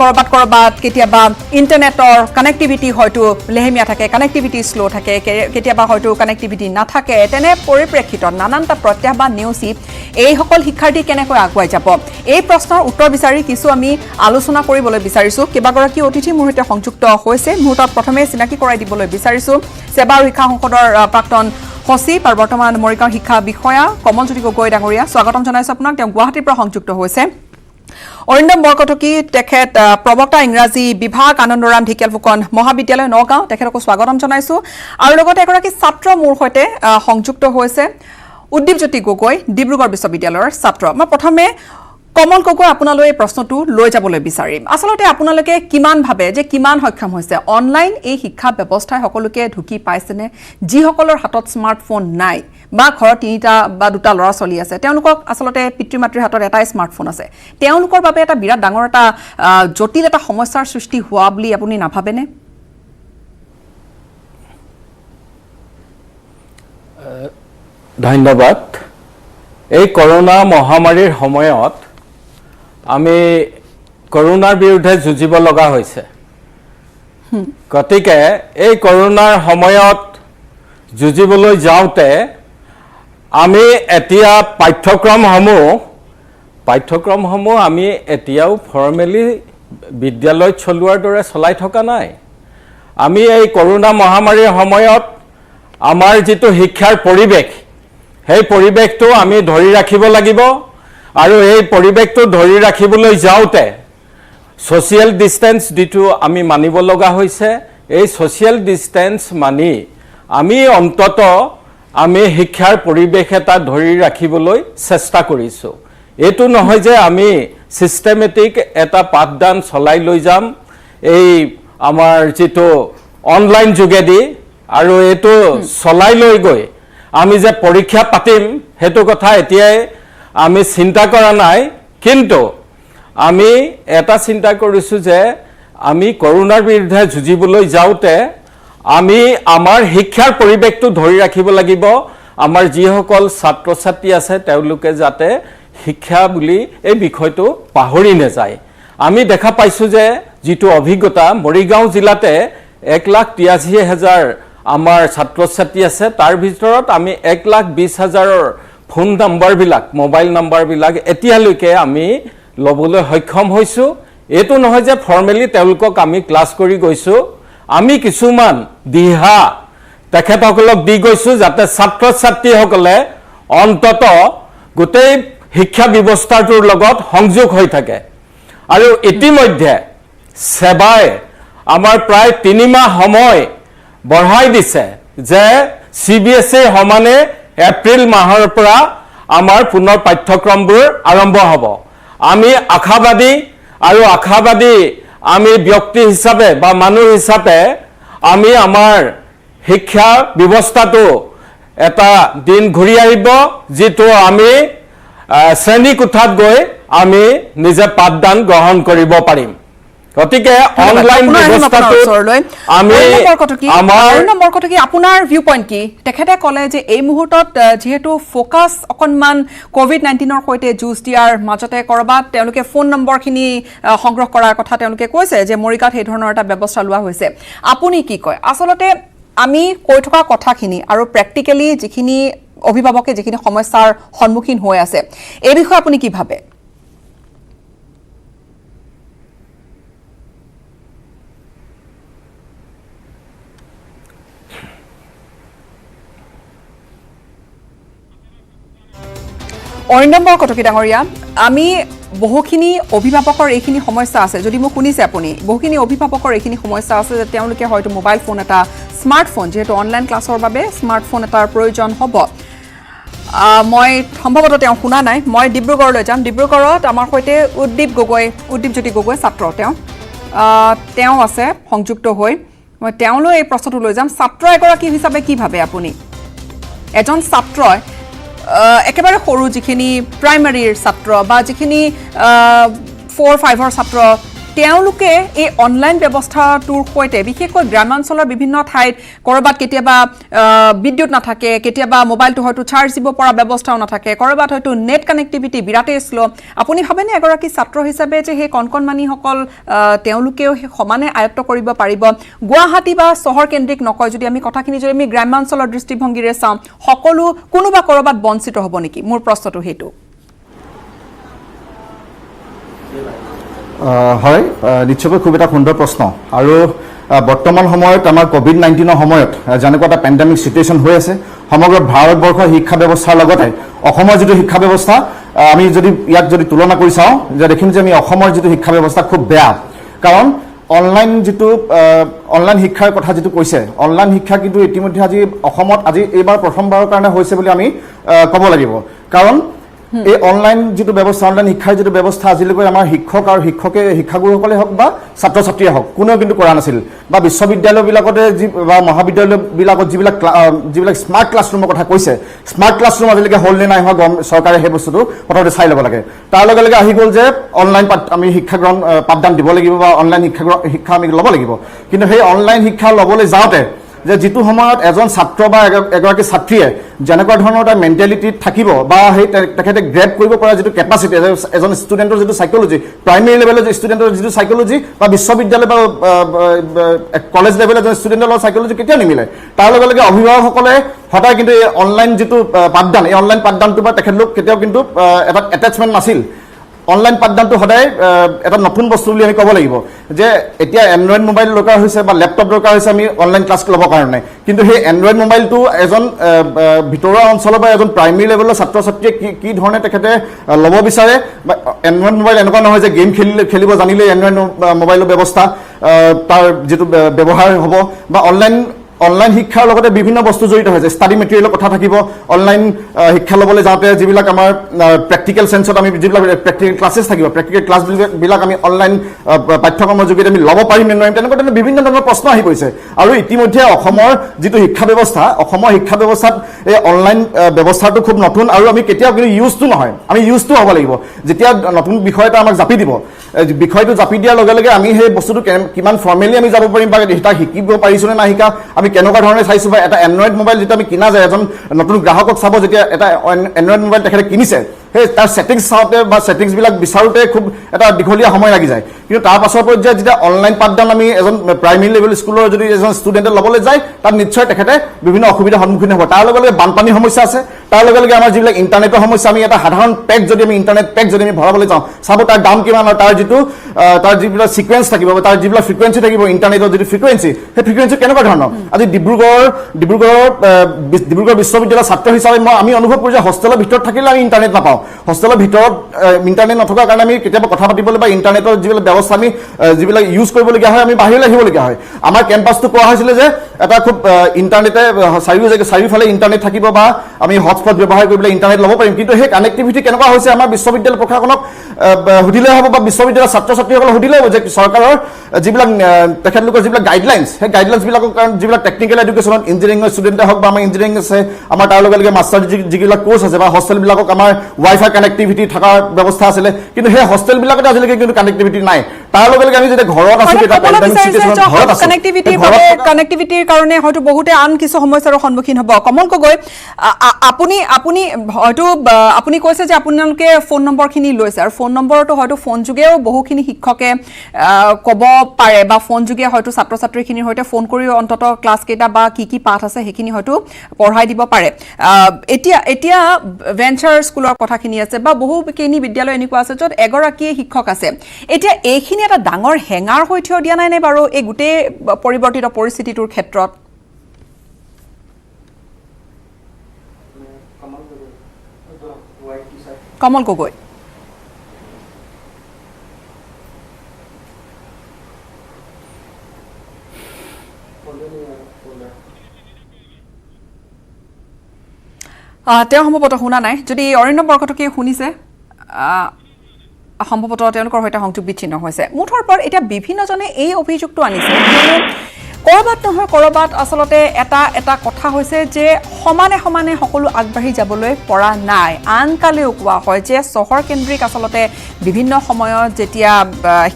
কৰবাত কেতিয়াবা ইণ্টাৰনেটৰ কানেক্টিভিটি হয়তো লেহেমীয়া থাকে, কানেক্টিভিটি শ্ল' থাকে, কেতিয়াবা হয়তো কানেক্টিভিটি নাথাকে। তেনে পৰিপ্ৰেক্ষিতত নানানটা প্ৰত্যাহ্বান নেওচি এইসকল শিক্ষাৰ্থী কেনেকৈ আগুৱাই যাব, এই প্ৰশ্নৰ উত্তৰ বিচাৰি কিছু আমি আলোচনা কৰিবলৈ বিচাৰিছোঁ। কেইবাগৰাকী অতিথি মোৰ সৈতে সংযুক্ত হৈছে। মুহূৰ্তত প্ৰথমে চিনাকি কৰাই দিবলৈ বিচাৰিছোঁ সেৱা আৰু শিক্ষা সংসদৰ প্ৰাক্তন সচিব আৰু বৰ্তমান মৰিগাঁৱৰ শিক্ষা বিষয়া কমলজ্যোতি গগৈ ডাঙৰীয়া, স্বাগতম জনাইছোঁ আপোনাক। তেওঁ গুৱাহাটীৰ পৰা সংযুক্ত হৈছে। অৰিন্দম বৰকটকী, তেখেত প্ৰবক্তা ইংৰাজী বিভাগ, আনন্দৰাম ঢেকিয়াল ফুকন মহাবিদ্যালয়, নগাঁও, তেখেতকো স্বাগতম জনাইছোঁ। আৰু লগতে এগৰাকী ছাত্ৰ মোৰ সৈতে সংযুক্ত হৈছে, উদ্দীপজ্যোতি গগৈ, ডিব্ৰুগড় বিশ্ববিদ্যালয়ৰ ছাত্ৰ। মই প্ৰথমে কমল গগৈ আপোনালৈ এই প্ৰশ্নটো লৈ যাবলৈ বিচাৰিম। আচলতে আপোনালোকে কিমান ভাবে যে কিমান সক্ষম হৈছে অনলাইন এই শিক্ষা ব্যৱস্থাই সকলোকে ঢুকি পাইছেনে? যিসকলৰ হাতত স্মাৰ্টফোন নাই বা ঘৰত 3টা বা 2টা ল'ৰা ছোৱালী আছে, তেওঁলোকক আচলতে পিতৃ মাতৃৰ হাতত এটাই স্মাৰ্টফোন আছে, তেওঁলোকৰ বাবে এটা বিৰাট ডাঙৰ এটা জটিল এটা সমস্যাৰ সৃষ্টি হোৱা বুলি আপুনি নাভাবেনে? ধন্যবাদ। এই কৰোনা মহামাৰীৰ সময়ত আমি কৰোনাৰ বিৰুদ্ধে যুঁজিব লগা হৈছে। গতিকে এই কৰোনাৰ সময়ত যুঁজিবলৈ যাওঁতে আমি এতিয়া পাঠ্যক্ৰমসমূহ আমি এতিয়াও ফৰ্মেলি বিদ্যালয়ত চলোৱাৰ দৰে চলাই থকা নাই। আমি এই কৰোনা মহামাৰীৰ সময়ত আমাৰ যিটো শিক্ষাৰ পৰিৱেশ, সেই পৰিৱেশটো আমি ধৰি ৰাখিব লাগিব। আৰু এই পৰিৱেশটো ধৰি ৰাখিবলৈ যাওঁতে ছ'চিয়েল ডিষ্টেঞ্চ যিটো আমি মানিব লগা হৈছে, এই ছ'চিয়েল ডিষ্টেঞ্চ মানি আমি আমি শিক্ষাৰ পৰিৱেশ এটা ধৰি ৰাখিবলৈ চেষ্টা কৰিছোঁ। এইটো নহয় যে আমি ছিষ্টেমেটিক এটা পাঠদান চলাই লৈ যাম এই আমাৰ যিটো অনলাইন যোগেদি, আৰু এইটো চলাই লৈ গৈ আমি যে পৰীক্ষা পাতিম সেইটো কথা এতিয়াই আমি চিন্তা কৰা নাই। কিন্তু আমি এটা চিন্তা কৰিছোঁ যে আমি কৰোনাৰ বিৰুদ্ধে যুঁজিবলৈ যাওঁতে আমি আমাৰ শিক্ষাৰ পৰিৱেশটো ধৰি ৰাখিব লাগিব। আমাৰ যিসকল ছাত্ৰ ছাত্ৰী আছে তেওঁলোকে যাতে শিক্ষা বুলি এই বিষয়টো পাহৰি নাযায়। আমি দেখা পাইছোঁ যে যিটো অভিজ্ঞতা, মৰিগাঁও জিলাতে 1,83,000 আমাৰ ছাত্ৰ ছাত্ৰী আছে, তাৰ ভিতৰত আমি 1,20,000 ফোন নাম্বাৰবিলাক, মোবাইল নাম্বাৰবিলাক এতিয়ালৈকে আমি ল'বলৈ সক্ষম হৈছোঁ। এইটো নহয় যে ফৰ্মেলি তেওঁলোকক আমি ক্লাছ কৰি গৈছোঁ, আমি কিছুমান দিহা তেখেতসকলক দি গৈছোঁ যাতে ছাত্ৰ ছাত্ৰীসকলে অন্তত গোটেই শিক্ষা ব্যৱস্থাটোৰ লগত সংযোগ হৈ থাকে। আৰু ইতিমধ্যে সেৱাই আমাৰ প্ৰায় 3 মাহ সময় বঢ়াই দিছে যে CBSE সমানে এপ্ৰিল মাহৰ পৰা আমাৰ পুনৰ পাঠ্যক্ৰমবোৰ আৰম্ভ হ'ব। আমি আশাবাদী আমি ব্যক্তি হিচাপে বা মানুহ হিচাপে আমি আমাৰ শিক্ষা ব্যৱস্থাটো এটা দিন ঘূৰি আহিব যিটো আমি শ্ৰেণীকোঠাত গৈ আমি নিজে পাঠদান গ্ৰহণ কৰিব পাৰিম। গতিকে অনলাইন ব্যৱস্থাটো আমি আপোনাৰ ভিউ পইণ্ট কি? তেখেতে ক'লে যে এই মুহূৰ্তত যিহেতু ফ'কাছ অকণমান COVID-19ৰ সৈতে যুঁজ দিয়াৰ মাজতে ক'ৰবাত তেওঁলোকে ফোন নম্বৰখিনি সংগ্ৰহ কৰাৰ কথা তেওঁলোকে কৈছে যে মৰিগাঁৱত সেই ধৰণৰ এটা ব্যৱস্থা লোৱা হৈছে। আপুনি কি কয়? আচলতে আমি কৈ থকা কথাখিনি আৰু প্ৰেক্টিকেলি যিখিনি অভিভাৱকে যিখিনি সমস্যাৰ সন্মুখীন হৈ আছে, এই বিষয়ে আপুনি কি ভাবে? অৰিন্দম বৰকটকী ডাঙৰীয়া, আমি বহুখিনি অভিভাৱকৰ এইখিনি সমস্যা আছে, যদি মোক শুনিছে আপুনি, বহুখিনি অভিভাৱকৰ এইখিনি সমস্যা আছে যে তেওঁলোকে হয়তো মোবাইল ফোন এটা, স্মাৰ্টফোন, যিহেতু অনলাইন ক্লাছৰ বাবে স্মাৰ্টফোন এটাৰ প্ৰয়োজন হ'ব। মই সম্ভৱতঃ তেওঁ শুনা নাই, মই ডিব্ৰুগড়লৈ যাম। ডিব্ৰুগড়ত আমাৰ সৈতে উদ্দীপজ্যোতি গগৈ ছাত্ৰ, তেওঁ আছে সংযুক্ত হৈ। মই তেওঁলৈ এই প্ৰশ্নটো লৈ যাম। ছাত্ৰ এগৰাকী হিচাপে কি ভাবে আপুনি? এজন ছাত্ৰই একেবাৰে সৰু যিখিনি প্ৰাইমাৰীৰ ছাত্ৰ বা যিখিনি 4-5ৰ ছাত্ৰ, তেওঁলোকে এই অনলাইন ব্যৱস্থাটোৰ সৈতে বিশেষকৈ গ্ৰামাঞ্চলৰ বিভিন্ন ঠাইত কৰবাত কেতিয়াবা বিদ্যুৎ নাথাকে কেতিয়াবা মোবাইলটো হয়তো চাৰ্জ দিব পৰা ব্যৱস্থাও নাথাকে কৰবাত হয়তো নেট কানেক্টিভিটি বিৰাটেই স্লো আপুনি ভাবেনে এগৰাকী ছাত্ৰ হিচাপে যে সেই কণকণমানিসকল তেওঁলোকেও সমানে আয়ত্ত কৰিব পাৰিব গুৱাহাটী বা চহৰ কেন্দ্ৰিক নকয় যদি আমি কথাখিনি যদি আমি গ্ৰামাঞ্চলৰ দৃষ্টিভংগীৰে চাওঁ সকলো কোনোবা কৰবাত বঞ্চিত হ'ব নেকি মোৰ প্ৰশ্নটো হেতু হয় নিশ্চয়কৈ খুব এটা সুন্দৰ প্ৰশ্ন আৰু বৰ্তমান সময়ত আমাৰ কোভিড-19 সময়ত যেনেকুৱা এটা পেণ্ডেমিক সিচুৱেশ্যন হৈ আছে সমগ্ৰ ভাৰতবৰ্ষৰ শিক্ষা ব্যৱস্থাৰ লগতে অসমৰ যিটো শিক্ষা ব্যৱস্থা আমি যদি ইয়াক যদি তুলনা কৰি চাওঁ যে দেখিম যে আমি অসমৰ যিটো শিক্ষা ব্যৱস্থা খুব বেয়া কাৰণ অনলাইন যিটো অনলাইন শিক্ষাৰ কথা যিটো কৈছে অনলাইন শিক্ষা কিন্তু ইতিমধ্যে আজি অসমত আজি এইবাৰ প্ৰথমবাৰৰ কাৰণে হৈছে বুলি আমি ক'ব লাগিব কাৰণ এই অনলাইন যিটো ব্যৱস্থা অনলাইন শিক্ষাৰ যিটো ব্যৱস্থা আজিলৈকে আমাৰ শিক্ষক আৰু শিক্ষাগুৰুসকলে হওক বা ছাত্ৰ ছাত্ৰীয়ে হওক কোনেও কিন্তু কৰা নাছিল বা বিশ্ববিদ্যালয়বিলাকতে বা মহাবিদ্যালয়বিলাকত যিবিলাক স্মাৰ্ট ক্লাছৰুমৰ কথা কৈছে স্মাৰ্ট ক্লাছৰুম আজিলৈকে হ'ল নে নাই হোৱা চৰকাৰে সেই বস্তুটো প্ৰথমতে চাই ল'ব লাগে তাৰ লগে লগে আহি গ'ল যে অনলাইন আমি শিক্ষা গ্ৰহণ পাঠদান দিব লাগিব বা অনলাইন শিক্ষা আমি ল'ব লাগিব কিন্তু সেই অনলাইন শিক্ষা ল'বলৈ যাওঁতে যে যিটো সময়ত এজন ছাত্ৰ বা এগৰাকী ছাত্ৰীয়ে যেনেকুৱা ধৰণৰ এটা মেণ্টেলিটিত থাকিব বা সেই তেখেতে গ্ৰেপ কৰিব পৰা যিটো কেপাচিটি এজন ষ্টুডেণ্টৰ যিটো চাইক'লজি প্ৰাইমেৰী লেভেলৰ ষ্টুডেণ্টৰ যিটো চাইক'লজি বা বিশ্ববিদ্যালয় বা কলেজ লেভেলৰ এজন ষ্টুডেণ্টৰ লগত চাইক'লজি কেতিয়াও নিমিলে তাৰ লগে লগে অভিভাৱকসকলে সদায় কিন্তু এই অনলাইন যিটো পাঠদান এই অনলাইন পাঠদানটো বা তেখেতলোক কেতিয়াও কিন্তু এটা এটেচমেণ্ট নাছিল অনলাইন পাঠদানটো সদায় এটা নতুন বস্তু বুলি আমি ক'ব লাগিব যে এতিয়া এণ্ড্ৰইড মোবাইল দৰকাৰ হৈছে বা লেপটপ দৰকাৰ হৈছে আমি অনলাইন ক্লাছ ল'বৰ কাৰণে কিন্তু সেই এণ্ড্ৰইড মোবাইলটো এজন ভিতৰুৱা অঞ্চলৰ বা এজন প্ৰাইমেৰী লেভেলৰ ছাত্ৰ ছাত্ৰীয়ে কি ধৰণে তেখেতে ল'ব বিচাৰে বা এণ্ড্ৰইড মোবাইল এনেকুৱা নহয় যে গেম খেলিব জানিলেই এণ্ড্ৰইড মোবাইলৰ ব্যৱস্থা তাৰ যিটো ব্যৱহাৰ হ'ব বা অনলাইন শিক্ষাৰ লগতে বিভিন্ন বস্তু জড়িত হৈছে ষ্টাডি মেটেৰিয়েলৰ কথা থাকিব অনলাইন শিক্ষা ল'বলৈ যাওঁতে যিবিলাক আমাৰ প্ৰেক্টিকেল চেঞ্চত আমি যিবিলাক প্ৰেক্টিকেল ক্লাছেছ থাকিব প্ৰেক্টিকেল ক্লাছবিলাক আমি অনলাইন পাঠ্যক্ৰমৰ যোগেদি আমি ল'ব পাৰিম নে নোৱাৰিম তেনেকুৱা ধৰণৰ বিভিন্ন ধৰণৰ প্ৰশ্ন আহি পৰিছে আৰু ইতিমধ্যে অসমৰ যিটো শিক্ষা ব্যৱস্থাত এই অনলাইন ব্যৱস্থাটো খুব নতুন আৰু আমি কেতিয়াও কিন্তু ইউজটো নহয় আমি ইউজটো হ'ব লাগিব যেতিয়া নতুন বিষয় এটা আমাক জাপি দিব বিষয়টো জাপি দিয়াৰ লগে লগে আমি সেই বস্তুটো কিমান ফৰ্মেলি আমি যাব পাৰিম বা এটা শিকিব পাৰিছোঁ নে নাই শিকা আমি কেনেকুৱা ধৰণে চাইছোঁ বা এটা এণ্ড্ৰইড মোবাইল যেতিয়া আমি কিনা যায় এজন নতুন গ্ৰাহকক চাব যেতিয়া এটা এণ্ড্ৰইড মোবাইল তেখেতে কিনিছে সেই তাৰ ছেটিংছ চাওঁতে বা ছেটিংছবিলাক বিচাৰোঁতে খুব এটা দীঘলীয়া সময় লাগি যায় কিন্তু তাৰ পাছৰ পৰ্যায়ত যেতিয়া অনলাইন পাঠদান আমি এজন প্ৰাইমেৰী লেভেল স্কুলৰ যদি এজন ষ্টুডেণ্টে ল'বলৈ যায় তাত নিশ্চয় তেখেতে বিভিন্ন অসুবিধাৰ সন্মুখীন হ'ব তাৰ লগে লগে বানপানীৰ সমস্যা আছে তাৰ লগে লগে আমাৰ যিবিলাক ইণ্টাৰনেটৰ সমস্যা আমি এটা সাধাৰণ পেক যদি আমি ইণ্টাৰনেট পেক যদি আমি ভৰাবলৈ যাওঁ চাব তাৰ দাম কিমান আৰু তাৰ যিবিলাক ছিকুৱেঞ্চ থাকিব বা তাৰ যিবিলাক ফ্ৰিকুৱেঞ্চি থাকিব ইণ্টাৰনেটৰ যিটো ফ্ৰিকুৱেঞ্চি সেই ফ্ৰিকুৱেঞ্চি কেনেকুৱা ধৰণৰ আজি ডিব্ৰুগড় বিশ্ববিদ্যালয়ৰ ছাত্ৰ হিচাপে আমি অনুভৱ কৰোঁ যে হোষ্টেলৰ ভিতৰত থাকিলে আমি ইণ্টাৰনেট নাপাওঁ হোষ্টেলৰ ভিতৰত ইণ্টাৰনেট নথকাৰ কাৰণে আমি কেতিয়াবা কথা পাতিবলৈ বা ইণ্টাৰনেটৰ যিবিলাক ব্যৱস্থা আমি যিবিলাক ইউজ কৰিবলগীয়া হয় আমি বাহিৰলৈ আহিবলগীয়া হয় আমাৰ কেম্পাছটো কোৱা হৈছিলে যে এটা খুব ইণ্টাৰনেটে চাৰিওফালে ইণ্টাৰনেট থাকিব বা আমি হটস্পট ব্যৱহাৰ কৰি পেলাই ইণ্টাৰনেট ল'ব পাৰিম কিন্তু সেই কানেক্টিভিটি কেনেকুৱা হৈছে আমাৰ বিশ্ববিদ্যালয় প্ৰশাসনক সুধিলে হ'ব বা বিশ্ববিদ্যালয়ৰ ছাত্ৰ ছাত্ৰীসকলক সুধিলে হ'ব যে চৰকাৰৰ যিবিলাক তেখেতলোকৰ যিবিলাক গাইডলাইনছ সেই গাইডলাইনছবিলাকৰ কাৰণ যিবিলাক টেকনিকেল এডুকেশ্যনত ইঞ্জিনিয়াৰিঙৰ ষ্টুডেণ্টে হওক বা আমাৰ ইঞ্জিনিয়াৰিং আছে আমাৰ তাৰ লগে লগে মাষ্টাৰ যিবিলাক কোৰ্চ আছে বা হোষ্টেলবিলাকক আমাৰ ৱাইফাই কানেক্টিভিটি থকাৰ ব্যৱস্থা আছিলে কিন্তু সেই হোষ্টেলবিলাকতে আজিলৈকে কিন্তু কানেক্টিভিটি নাই তাৰ লগে লগে আমি যেতিয়া ঘৰত আছোঁ কানেক্টিভিটিৰ কাৰণে হয়তো বহুতে আন কিছু সমস্যাৰ সন্মুখীন হ'ব কমল গগৈ আপুনি হয়তো আপুনি কৈছে যে আপোনালোকে ফোন নম্বৰখিনি লৈছে আৰু ফোন নম্বৰটো হয়তো ফোন যোগেও বহুখিনি শিক্ষকে ক'ব পাৰে বা ফোন যোগে হয়তো ছাত্ৰ ছাত্ৰীখিনিৰ সৈতে ফোন কৰি অন্তত ক্লাছ কেইটা বা কি পাঠ আছে সেইখিনি হয়তো পঢ়াই দিব পাৰে এতিয়া ভেঞ্চাৰ স্কুলৰ কথাখিনি আছে বা বহুখিনি বিদ্যালয় এনেকুৱা আছে য'ত এগৰাকী শিক্ষক আছে এতিয়া এইখিনি এটা ডাঙৰ হেঙাৰ হৈ থিয় দিয়া নাই নে বাৰু এই গোটেই পৰিৱৰ্তিত পৰিস্থিতিটোৰ ক্ষেত্ৰত কমল গগৈ তেওঁ সম্ভৱতঃ শুনা নাই যদি অৰণ্য বৰকটকে শুনিছে সম্ভৱতঃ তেওঁলোকৰ সৈতে সংযোগ বিচ্ছিন্ন হৈছে মুঠৰ ওপৰত এতিয়া বিভিন্নজনে এই অভিযোগটো আনিছে কৰবাত নহয় কৰবাত আচলতে এটা কথা হৈছে যে সমানে সমানে সকলো আগবাঢ়ি যাবলৈ পৰা নাই আনকালেও কোৱা হয় যে চহৰ কেন্দ্ৰিক আচলতে বিভিন্ন সময়ত যেতিয়া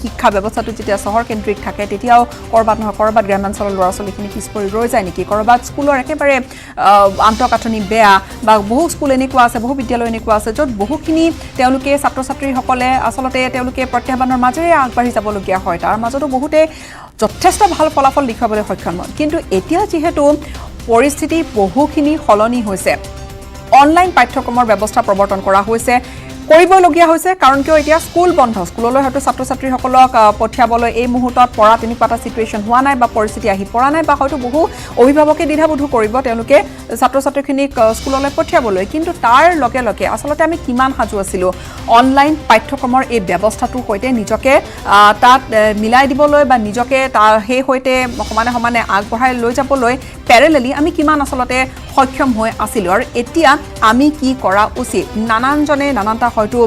শিক্ষা ব্যৱস্থাটো যেতিয়া চহৰ কেন্দ্ৰিক থাকে তেতিয়াও কৰবাত নহয় কৰবাত গ্ৰামাঞ্চলৰ ল'ৰা ছোৱালীখিনি পিছ পৰি ৰৈ যায় নেকি কৰবাত স্কুলৰ একেবাৰে আন্তঃগাঁথনি বেয়া বা বহু স্কুল এনেকুৱা আছে বহু বিদ্যালয় এনেকুৱা আছে য'ত বহুখিনি তেওঁলোকে ছাত্ৰ ছাত্ৰীসকলে আচলতে তেওঁলোকে প্ৰত্যাহ্বানৰ মাজেৰে আগবাঢ়ি যাবলগীয়া হয় তাৰ মাজতো বহুতে যথেষ্ট ভাল ফলাফল দেখুৱাবলৈ সক্ষম হয় কিন্তু এতিয়া যেহেতু পৰিস্থিতি বহুখিনি সলনি হৈছে অনলাইন পাঠ্যক্ৰমৰ ব্যৱস্থা প্ৰৱৰ্তন কৰা হৈছে কৰিবলগীয়া হৈছে কাৰণ কিয় এতিয়া স্কুল বন্ধ স্কুললৈ হয়তো ছাত্ৰ ছাত্ৰীসকলক পঠিয়াবলৈ এই মুহূৰ্তত পৰা তেনেকুৱা এটা সিচুৱেশ্যন হোৱা নাই বা পৰিস্থিতি আহি পৰা নাই বা হয়তো বহু অভিভাৱকে দ্বিধাবোধ কৰিব তেওঁলোকে ছাত্ৰ ছাত্ৰীখিনিক স্কুললৈ পঠিয়াবলৈ কিন্তু তাৰ লগে লগে আচলতে আমি কিমান সাজু আছিলোঁ অনলাইন পাঠ্যক্ৰমৰ এই ব্যৱস্থাটোৰ সৈতে নিজকে তাত মিলাই দিবলৈ বা নিজকে তাৰ সেই সৈতে সমানে সমানে আগবঢ়াই লৈ যাবলৈ পেৰেলেলি আমি কিমান আচলতে সক্ষম হৈ আছিলোঁ আৰু এতিয়া আমি কি কৰা উচিত নানানজনে নানানটা হয়তো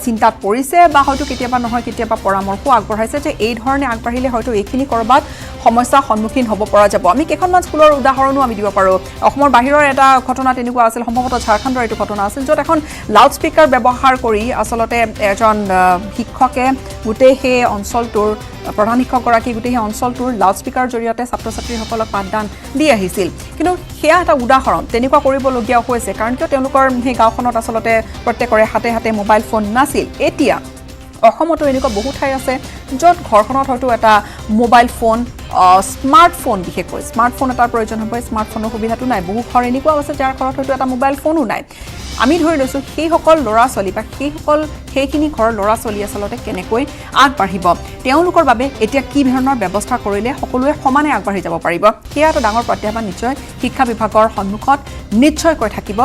চিন্তাত পৰিছে বা হয়তো কেতিয়াবা নহয় কেতিয়াবা পৰামৰ্শ আগবঢ়াইছে যে এই ধৰণে আগবাঢ়িলে হয়তো এইখিনি কৰবাত সমস্যাৰ সন্মুখীন হ'ব পৰা যাব আমি কেইখনমান স্কুলৰ উদাহৰণো আমি দিব পাৰোঁ অসমৰ বাহিৰৰ এটা ঘটনা তেনেকুৱা আছিল সম্ভৱতঃ ঝাৰখণ্ডৰ এইটো ঘটনা আছিল য'ত এখন লাউড স্পীকাৰ ব্যৱহাৰ কৰি আচলতে এজন শিক্ষকে গোটেই সেই অঞ্চলটোৰ প্ৰধান শিক্ষকগৰাকী গোটেই সেই অঞ্চলটোৰ লাউড স্পীকাৰৰ জৰিয়তে ছাত্ৰ ছাত্ৰীসকলক পাঠদান দি আহিছিল কিন্তু সেয়া এটা উদাহৰণ তেনেকুৱা কৰিবলগীয়া হৈছে কাৰণ কিয় তেওঁলোকৰ সেই গাঁওখনত আচলতে প্ৰত্যেকৰে হাতে হাতে মোবাইল ফোন নাছিল এতিয়া অসমতো এনেকুৱা বহু ঠাই আছে য'ত ঘৰখনত হয়তো এটা মোবাইল ফোন স্মাৰ্টফোন বিশেষকৈ স্মাৰ্টফোন এটাৰ প্ৰয়োজন হ'ব স্মাৰ্টফোনৰ সুবিধাটো নাই বহু ঘৰ এনেকুৱাও আছে যাৰ ঘৰত হয়তো এটা মোবাইল ফোনো নাই আমি ধৰি লৈছোঁ সেইসকল ল'ৰা ছোৱালী বা সেইখিনি ঘৰৰ ল'ৰা ছোৱালী আচলতে কেনেকৈ আগবাঢ়িব তেওঁলোকৰ বাবে এতিয়া কি ধৰণৰ ব্যৱস্থা কৰিলে সকলোৱে সমানে আগবাঢ়ি যাব পাৰিব সেয়া এটা ডাঙৰ প্ৰত্যাহ্বান নিশ্চয় শিক্ষা বিভাগৰ সন্মুখত নিশ্চয়কৈ থাকিব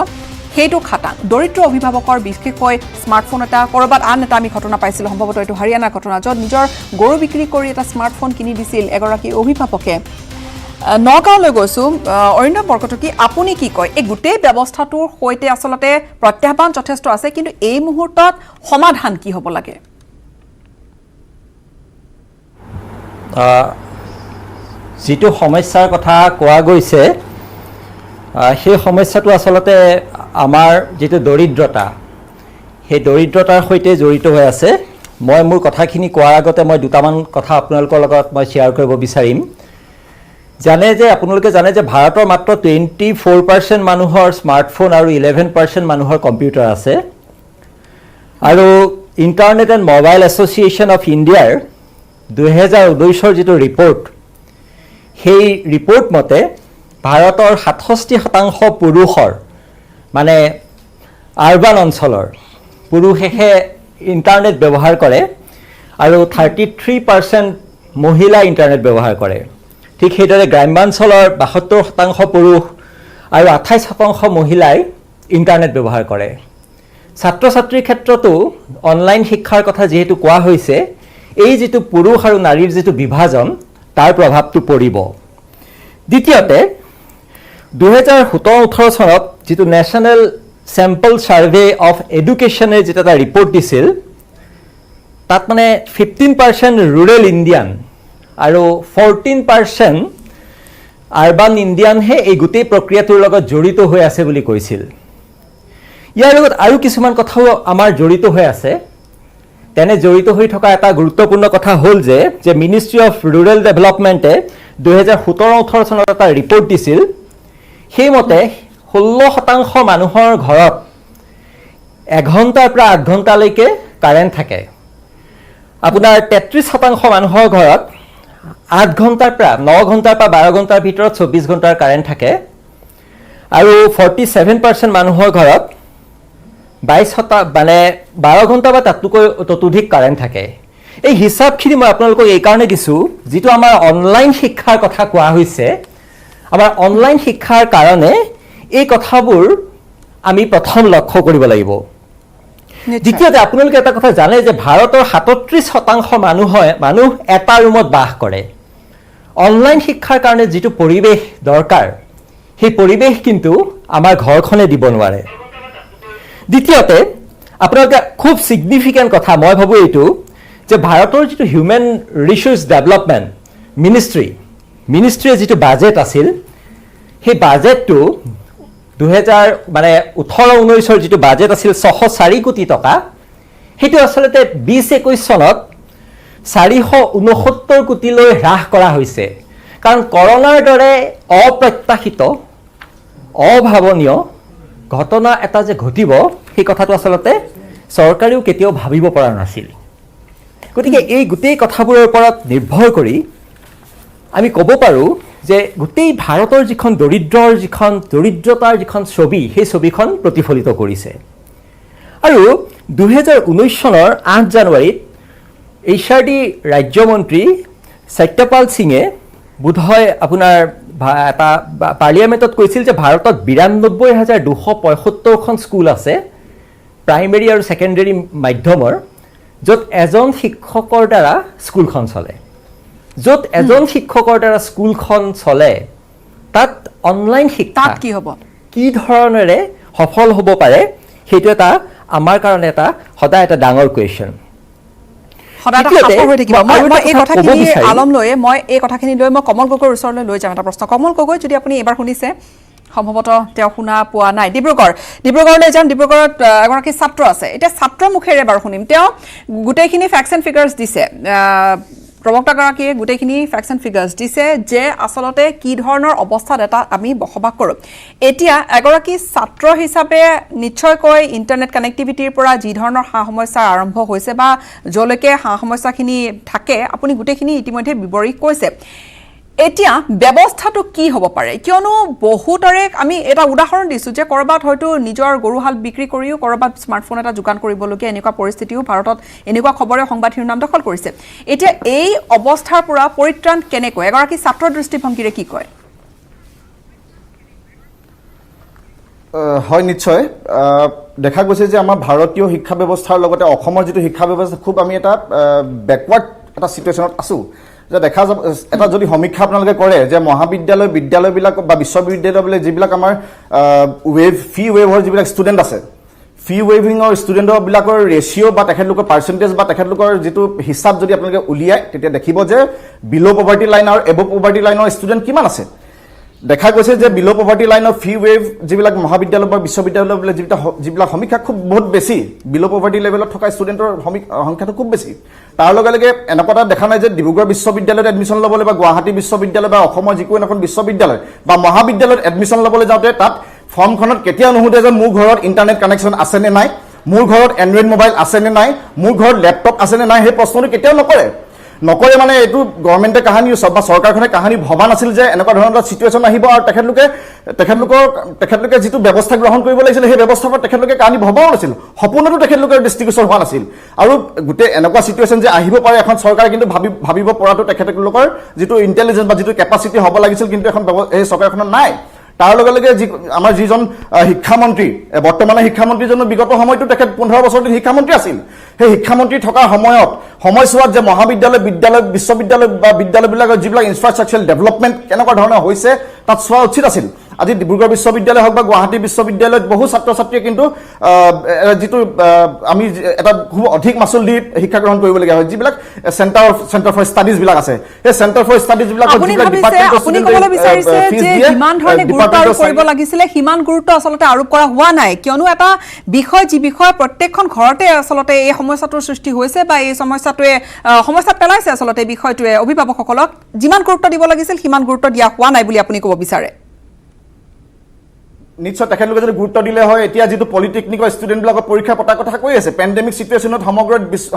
সেইটো খাটাং দৰিদ্ৰ অভিভাৱকৰ বিশেষকৈ স্মাৰ্টফোন এটা কৰবাত আন এটা আমি ঘটনা পাইছিলোঁ সম্ভৱতঃ এইটো হাৰিয়ানাৰ ঘটনা য'ত নিজৰ গৰু বিক্ৰী কৰি এটা স্মাৰ্টফোন কিনি দিছিল এগৰাকী অভিভাৱকে নগাঁৱলৈ গৈছোঁ অৰিন্দম বৰকটকী আপুনি কি কয় এই গোটেই ব্যৱস্থাটোৰ সৈতে আচলতে প্ৰত্যাহ্বান যথেষ্ট আছে কিন্তু এই মুহূৰ্তত সমাধান কি হ'ব লাগে যিটো সমস্যাৰ কথা কোৱা গৈছে সেই সমস্যাটো আচলতে আমাৰ যিটো দৰিদ্ৰতা সেই দৰিদ্ৰতাৰ সৈতে জড়িত হৈ আছে মই মোৰ কথাখিনি কোৱাৰ আগতে মই দুটামান কথা আপোনালোকৰ লগত মই শ্বেয়াৰ কৰিব বিচাৰিম আপোনালোকে জানে যে ভাৰতৰ মাত্ৰ 24% মানুহৰ স্মাৰ্টফোন আৰু 11% মানুহৰ কম্পিউটাৰ আছে আৰু internet and mobile association of ইণ্ডিয়াৰ 2019 যিটো ৰিপৰ্ট সেই ৰিপৰ্ট মতে ভাৰতৰ 67% পুৰুষৰ মানে আৰবান অঞ্চলৰ পুৰুষেহে ইণ্টাৰনেট ব্যৱহাৰ কৰে আৰু 33% মহিলা ইণ্টাৰনেট ব্যৱহাৰ কৰে ঠিক সেইদৰে গ্ৰাম্যাঞ্চলৰ 72% পুৰুষ আৰু 28% মহিলাই ইণ্টাৰনেট ব্যৱহাৰ কৰে ছাত্ৰ ছাত্ৰীৰ ক্ষেত্ৰতো অনলাইন শিক্ষাৰ কথা যিহেতু কোৱা হৈছে এই যিটো পুৰুষ আৰু নাৰীৰ যিটো বিভাজন তাৰ প্ৰভাৱটো পৰিব দ্বিতীয়তে 2017-18 চনত যিটো নেশ্যনেল চেম্পল ছাৰ্ভে অফ এডুকেশ্যনে যিটো এটা ৰিপৰ্ট দিছিল তাত মানে 15% ৰুৰেল ইণ্ডিয়ান আৰু 14% আৰবান ইণ্ডিয়ানহে এই গোটেই প্ৰক্ৰিয়াটোৰ লগত জড়িত হৈ আছে বুলি কৈছিল ইয়াৰ লগত আৰু কিছুমান কথাও আমাৰ জড়িত হৈ আছে তেনে জড়িত হৈ থকা এটা গুৰুত্বপূৰ্ণ কথা হ'ল যে মিনিষ্ট্ৰী অফ ৰুৰেল ডেভেলপমেণ্টে 2017-18 চনত এটা ৰিপৰ্ট দিছিল সেইমতে 16% মানুহৰ ঘৰত 1 ঘণ্টাৰ পৰা 8 ঘণ্টালৈকে কাৰেণ্ট থাকে আপোনাৰ 33% মানুহৰ ঘৰত 8 ঘণ্টাৰ পৰা 9 ঘণ্টাৰ পৰা 12 ঘণ্টাৰ ভিতৰত 24 ঘণ্টাৰ কাৰেণ্ট থাকে আৰু 47% মানুহৰ ঘৰত 12 ঘণ্টা বা তাতকৈ ততোধিক কাৰেণ্ট থাকে এই হিচাপখিনি মই আপোনালোকক এই কাৰণে দিছোঁ যিটো আমাৰ অনলাইন শিক্ষাৰ কথা কোৱা হৈছে আমাৰ অনলাইন শিক্ষাৰ কাৰণে এই কথাবোৰ আমি প্ৰথম লক্ষ্য কৰিব লাগিব দ্বিতীয়তে আপোনালোকে এটা কথা জানে যে ভাৰতৰ 37% মানুহ এটা ৰুমত বাস কৰে অনলাইন শিক্ষাৰ কাৰণে যিটো পৰিৱেশ দৰকাৰ সেই পৰিৱেশ কিন্তু আমাৰ ঘৰখনে দিব নোৱাৰে দ্বিতীয়তে আপোনালোকে খুব সিগনিফিকেণ্ট কথা মই ভাবোঁ এইটো যে ভাৰতৰ যিটো হিউমেন ৰিচোৰ্চ ডেভেলপমেণ্ট মিনিষ্ট্ৰী মিনিষ্ট্ৰীৰ যিটো বাজেট আছিল সেই বাজেটটো 2018-19 যিটো বাজেট আছিল 604 কোটি টকা সেইটো আচলতে 2021 চনত 469 কোটিলৈ হ্ৰাস কৰা হৈছে কাৰণ কৰোনাৰ দৰে অপ্ৰত্যাশিত অভাৱনীয় ঘটনা এটা যে ঘটিব সেই কথাটো আচলতে চৰকাৰেও কেতিয়াও ভাবিব পৰা নাছিল গতিকে এই গোটেই কথাবোৰৰ ওপৰত নিৰ্ভৰ কৰি আমি ক'ব পাৰোঁ যে গোটেই ভাৰতৰ যিখন দৰিদ্ৰতাৰ যিখন ছবি সেই ছবিখন প্ৰতিফলিত কৰিছে আৰু 2019 চনৰ 8 জানুৱাৰীত HRD ৰাজ্যমন্ত্ৰী সত্যপাল সিঙে বোধহয় আপোনাৰ এটা পাৰ্লিয়ামেণ্টত কৈছিল যে ভাৰতত 92,275খন স্কুল আছে প্ৰাইমেৰী আৰু ছেকেণ্ডেৰী মাধ্যমৰ য'ত এজন শিক্ষকৰ দ্বাৰা স্কুলখন চলে য'ত এজন শিক্ষকৰ দ্বাৰা স্কুলখন চলে তাত অনলাইন শিক্ষা কি হ'ব কি ধৰণেৰে সফল হ'ব পাৰে সেইটো এটা আমাৰ কাৰণে এটা সদায় এটা ডাঙৰ কুৱেশ্যন মই এই কথাখিনি লৈ মই কমল গগৈৰ ওচৰলৈ লৈ যাম এটা প্ৰশ্ন কমল গগৈ যদি আপুনি এবাৰ শুনিছে সম্ভৱতঃ তেওঁ শুনা পোৱা নাই ডিব্ৰুগড়লৈ যাম ডিব্ৰুগড়ত এগৰাকী ছাত্ৰ আছে এতিয়া ছাত্ৰৰ মুখেৰে বাৰু শুনিম তেওঁ গোটেইখিনি ফেক্টছ এণ্ড ফিগাৰ্ছ দিছে প্ৰবক্তাগৰাকীয়ে গোটেইখিনি ফেক্টছ এণ্ড ফিগাৰ্ছ দিছে যে আচলতে কি ধৰণৰ অৱস্থাত এটা আমি বসবাস কৰোঁ এতিয়া এগৰাকী ছাত্ৰ হিচাপে নিশ্চয়কৈ ইণ্টাৰনেট কানেক্টিভিটিৰ পৰা যি ধৰণৰ সা সমস্যা আৰম্ভ হৈছে বা যলৈকে সা সমস্যাখিনি থাকে আপুনি গোটেইখিনি ইতিমধ্যে বিৱৰি কৈছে এতিয়া ব্যৱস্থাটো কি হ'ব পাৰে কিয়নো বহুতৰে আমি এটা উদাহৰণ দিছোঁ যে ক'ৰবাত হয়তো নিজৰ গৰুহাল বিক্ৰী কৰিও ক'ৰবাত স্মাৰ্টফোন এটা যোগান কৰিবলগীয়া এনেকুৱা পৰিস্থিতিও ভাৰতত এনেকুৱা খবৰে সংবাদ শিৰোনাম দখল কৰিছে এতিয়া এই অৱস্থাৰ পৰা পৰিত্ৰাণ কেনেকৈ এগৰাকী ছাত্ৰৰ দৃষ্টিভংগীৰে কি কয় হয় নিশ্চয় দেখা গৈছে যে আমাৰ ভাৰতীয় শিক্ষা ব্যৱস্থাৰ লগতে অসমৰ যিটো শিক্ষা ব্যৱস্থা খুব আমি এটা বেকৱাৰ্ড এটা চিটুৱেশ্যনত আছোঁ যে দেখা যাব এটা যদি সমীক্ষা আপোনালোকে কৰে যে বিদ্যালয়বিলাক বা বিশ্ববিদ্যালয়বিলাক যিবিলাক আমাৰ ফি ৱেভৰ যিবিলাক ষ্টুডেণ্ট আছে ফি ৱেভিঙৰ ষ্টুডেণ্টবিলাকৰ ৰেচিঅ' বা তেখেতলোকৰ পাৰ্চেণ্টেজ বা তেখেতলোকৰ যিটো হিচাপ যদি আপোনালোকে উলিয়ায় তেতিয়া দেখিব যে বিল' পভাৰ্টি লাইন আৰু এব' পভাৰ্টি লাইনৰ ষ্টুডেণ্ট কিমান আছে দেখা গৈছে যে বিল' পভাৰ্টি লাইনৰ ফি ৱেভ যিবিলাক মহাবিদ্যালয় বা বিশ্ববিদ্যালয়বিলাক যিবিলাক সমীক্ষা খুব বহুত বেছি বিল' পভাৰ্টি লেভেলত থকা ষ্টুডেণ্টৰ সংখ্যাটো খুব বেছি তাৰ লগে লগে এনেকুৱা এটা দেখা নাই যে ডিব্ৰুগড় বিশ্ববিদ্যালয়ত এডমিশ্যন ল'বলৈ বা গুৱাহাটী বিশ্ববিদ্যালয় বা অসমৰ যিকোনো এখন বিশ্ববিদ্যালয় বা মহাবিদ্যালয়ত এডমিশ্যন ল'বলৈ যাওঁতে তাত ফৰ্মখনত কেতিয়াও নুসুধে যে মোৰ ঘৰত ইণ্টাৰনেট কানেকশ্যন আছেনে নাই মোৰ ঘৰত এণ্ড্ৰইড মোবাইল আছেনে নাই মোৰ ঘৰত লেপটপ আছেনে নাই সেই প্ৰশ্নটো কেতিয়াও নকৰে মানে এইটো গভৰ্ণমেণ্টে কাহানি বা চৰকাৰখনে কাহানি ভবা নাছিল যে এনেকুৱা ধৰণৰ এটা চিটুৱেশ্যন আহিব আৰু তেখেতলোকে যিটো ব্যৱস্থা গ্ৰহণ কৰিব লাগিছিল সেই ব্যৱস্থাৰ তেখেতলোকে কাহানি ভবাও নাছিল সপোনতো তেখেতলোকৰ দৃষ্টিগোচৰ হোৱা নাছিল আৰু গোটেই এনেকুৱা চিটুৱেশ্যন যে আহিব পাৰে এখন চৰকাৰে কিন্তু ভাবিব পৰাটো তেখেতলোকৰ যিটো ইণ্টেলিজেঞ্চ বা যিটো কেপাচিটি হ'ব লাগিছিল কিন্তু এখন এই চৰকাৰখনত নাই তাৰ লগে লগে আমাৰ যিজন শিক্ষামন্ত্ৰী বৰ্তমানৰ শিক্ষামন্ত্ৰীজনৰ বিগত সময়তো তেখেত 15 বছৰ দিন শিক্ষামন্ত্ৰী আছিল সেই শিক্ষামন্ত্ৰী থকাৰ সময়ছোৱাত যে মহাবিদ্যালয় বিশ্ববিদ্যালয় বা বিদ্যালয়বিলাকৰ যিবিলাক ইনফ্ৰাষ্ট্ৰাকচাৰ ডেভেলপমেণ্ট কেনেকুৱা ধৰণৰ হৈছে তাত চোৱা উচিত আছিল আজি ডিব্ৰুগড় বিশ্ববিদ্যালয় হওক বা গুৱাহাটী বিশ্ববিদ্যালয়ত বহু ছাত্ৰ ছাত্ৰীয়ে কিন্তু যিটো আমি এটা খুব অধিক মাচুল দি শিক্ষা গ্ৰহণ কৰিবলগীয়া হয় যিবিলাক চেণ্টাৰ ফৰ ষ্টাডিজবিলাক আছে সেই চেণ্টাৰ ফৰ ষ্টাডিজবিলাকৰ আপুনি ক'বলৈ বিচাৰিছে যে যিমান ধৰণে গুৰুত্ব আৰোপ কৰিব লাগিছিলে সিমান গুৰুত্ব আচলতে আৰোপ কৰা হোৱা নাই কিয়নো এটা বিষয় যি বিষয় প্ৰত্যেকখন ঘৰতে আচলতে এই সমস্যাটোৰ সৃষ্টি হৈছে বা এই সমস্যাটোৱে সমস্যাত পেলাইছে আচলতে বিষয়টোৱে অভিভাৱকসকলক যিমান গুৰুত্ব দিব লাগিছিল সিমান গুৰুত্ব দিয়া হোৱা নাই বুলি আপুনি ক'ব বিচাৰে নিশ্চয় তেখেতলোকে যদি গুৰুত্ব দিলে হয় এতিয়া যিটো পলিটেকনিকৰ ষ্টুডেণ্টবিলাকৰ পৰীক্ষা পতাৰ কথা কৈ আছে পেণ্ডেমিক চিটুৱেশ্যনত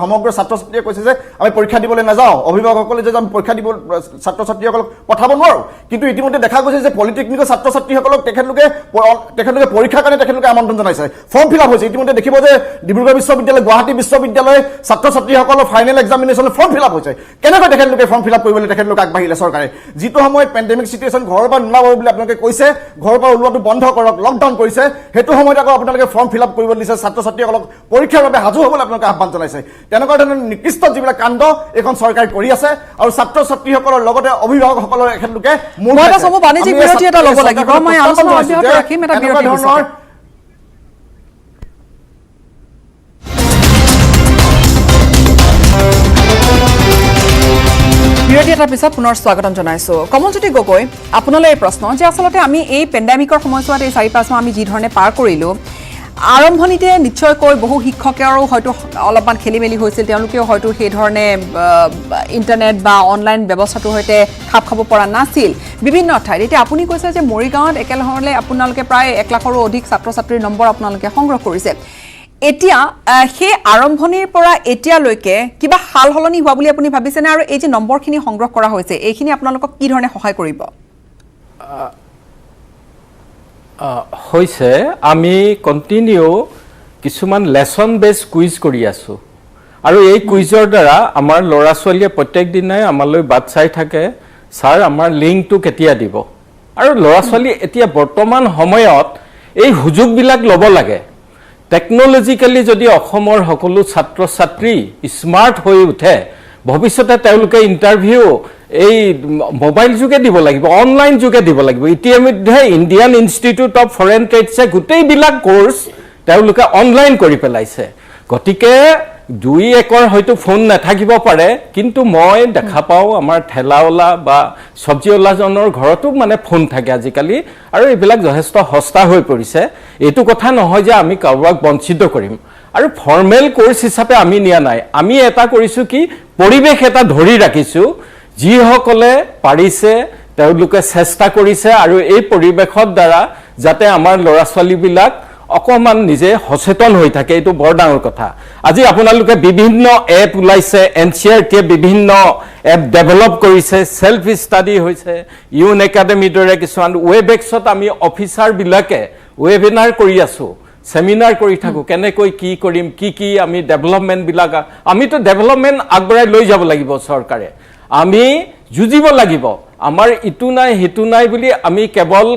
সমগ্ৰ ছাত্ৰ ছাত্ৰীয়ে কৈছে যে আমি পৰীক্ষা দিবলৈ নাযাওঁ অভিভাৱকসকলে যে আমি পৰীক্ষা দিব ছাত্ৰ ছাত্ৰীসকলক পঠাব নোৱাৰোঁ কিন্তু ইতিমধ্যে দেখা গৈছে যে পলিটেকনিকৰ ছাত্ৰ ছাত্ৰীসকলক তেখেতলোকে পৰীক্ষাৰ কাৰণে তেখেতলোকে আমন্ত্ৰণ জনাইছে ফৰ্ম ফিল আপ হৈছে ইতিমধ্যে দেখিব যে ডিব্ৰুগড় বিশ্ববিদ্যালয় গুৱাহাটী বিশ্ববিদ্যালয় ছাত্ৰ ছাত্ৰীসকলৰ ফাইনেল এক্সামিনেশ্যনৰ ফৰ্ম ফিল আপ হৈছে কেনেকৈ তেখেতলোকে ফৰ্ম ফিল আপ কৰিবলৈ তেখেতলোকে আগবাঢ়িলে চৰকাৰে যিটো সময়ত পেণ্ডেমিক চিটুৱেশ্যন ঘৰৰ পৰা নোলাব বুলি আপোনালোকে কৈছে ঘৰৰ পৰা ওলোৱাটো বন্ধ কৰক লকডাউন কৰিছে সেইটো সময়ত আকৌ আপোনালোকে ফৰ্ম ফিল আপ কৰিব দিছে ছাত্ৰ ছাত্ৰীসকলক পৰীক্ষাৰ বাবে সাজু হ'বলৈ আপোনালোকে আহ্বান জনাইছে তেনেকুৱা ধৰণৰ নিকৃষ্ট যিবিলাক কাণ্ড এইখন চৰকাৰে কৰি আছে আৰু ছাত্ৰ ছাত্ৰীসকলৰ লগতে অভিভাৱকসকলৰ এখেতলোকে বাণিজ্যিক বিৰতি এটা ল'ব লাগিব মই আলোচনা অব্যাহত ৰাখিম এটা বিৰতি এটাৰ পিছত পুনৰ স্বাগতম জনাইছোঁ কমলজ্যোতি গগৈ আপোনালৈ এই প্ৰশ্ন যে আচলতে আমি এই পেণ্ডেমিকৰ সময়ছোৱাত এই 4-5 মাহ আমি যি ধৰণে পাৰ কৰিলোঁ আৰম্ভণিতে নিশ্চয়কৈ বহু শিক্ষকেৰো হয়তো অলপমান খেলি মেলি হৈছিল তেওঁলোকেও হয়তো সেই ধৰণে ইণ্টাৰনেট বা অনলাইন ব্যৱস্থাটোৰ সৈতে খাপ খাব পৰা নাছিল বিভিন্ন ঠাইত এতিয়া আপুনি কৈছে যে মৰিগাঁৱত একেলহৰে আপোনালোকে প্ৰায় 1 লাখৰো অধিক ছাত্ৰ ছাত্ৰীৰ নম্বৰ আপোনালোকে সংগ্ৰহ কৰিছে এতিয়া সেই আৰম্ভণিৰ পৰা এতিয়ালৈকে কিবা হাল হলনি হোৱা বুলি আপুনি ভাবিছেনে আৰু এই যে নম্বৰখিনি সংগ্ৰহ কৰা হৈছে এইখিনি আপোনালোকক কি ধৰণে সহায় কৰিব হৈছে আমি কণ্টিনিউ কিছুমান লেসন বেস কুইজ কৰি আছোঁ আৰু এই কুইজৰ দ্বাৰা আমাৰ ল'ৰা ছোৱালীয়ে প্ৰত্যেক দিনাই আমালৈ বাট চাই থাকে ছাৰ আমাৰ লিংকটো কেতিয়া দিব আৰু ল'ৰা ছোৱালী এতিয়া বৰ্তমান সময়ত এই সুযোগবিলাক ল'ব লাগে টেকনলজিক্যালি যদি অসমৰ সকলো ছাত্ৰ ছাত্ৰী স্মাৰ্ট হৈ উঠে ভৱিষ্যতে তেওঁলোকে ইণ্টাৰভিউ এই মোবাইল যোগে দিব লাগিব অনলাইন যোগে দিব লাগিব ইতিমধ্যে ইণ্ডিয়ান ইনষ্টিটিউট অফ ফৰেন ট্ৰেডছে গোটেইবিলাক কোৰ্চ তেওঁলোকে অনলাইন কৰি পেলাইছে গতিকে 2-1 হয়তো ফোন নাথাকিব পাৰে কিন্তু মই দেখা পাওঁ আমাৰ ঠেলাওলা বা সবজিওলাজনৰ ঘৰতো মানে ফোন থাকে আজিকালি আৰু এইবিলাক যথেষ্ট সস্তা হৈ পৰিছে এইটো কথা নহয় যে আমি কাৰোবাক বঞ্চিত কৰিম আৰু ফৰ্মেল কোৰ্স হিচাপে আমি নিয়া নাই আমি এটা কৰিছোঁ কি পৰিৱেশ এটা ধৰি ৰাখিছোঁ যিসকলে পাৰিছে তেওঁলোকে চেষ্টা কৰিছে আৰু এই পৰিৱেশৰ দ্বাৰা যাতে আমাৰ ল'ৰা ছোৱালীবিলাক অকমান নিজে সচেতন হৈ থাকে এইটো বৰ ডাঙৰ কথা আজি আপোনালোকে বিভিন্ন এপ ওলাইছে এনচিআৰটিয়ে বিভিন্ন এপ ডেভেলপ কৰিছে সেলফ ষ্টাডি হৈছে ইউন একাডেমি দৰে কিছুমান ৱেবএক্সত আমি অফিচাৰবিলাকে ৱেবিনাৰ কৰি আছোঁ সেমিনাৰ কৰি থাকোঁ কেনেকৈ কি কৰিম কি আমি ডেভেলপমেণ্টবিলাক আমিতো ডেভেলপমেণ্ট আগবঢ়াই লৈ যাব লাগিব চৰকাৰে আমি যুঁজিব লাগিব আমাৰ ইটো নাই হেতু নাই বুলি আমি কেৱল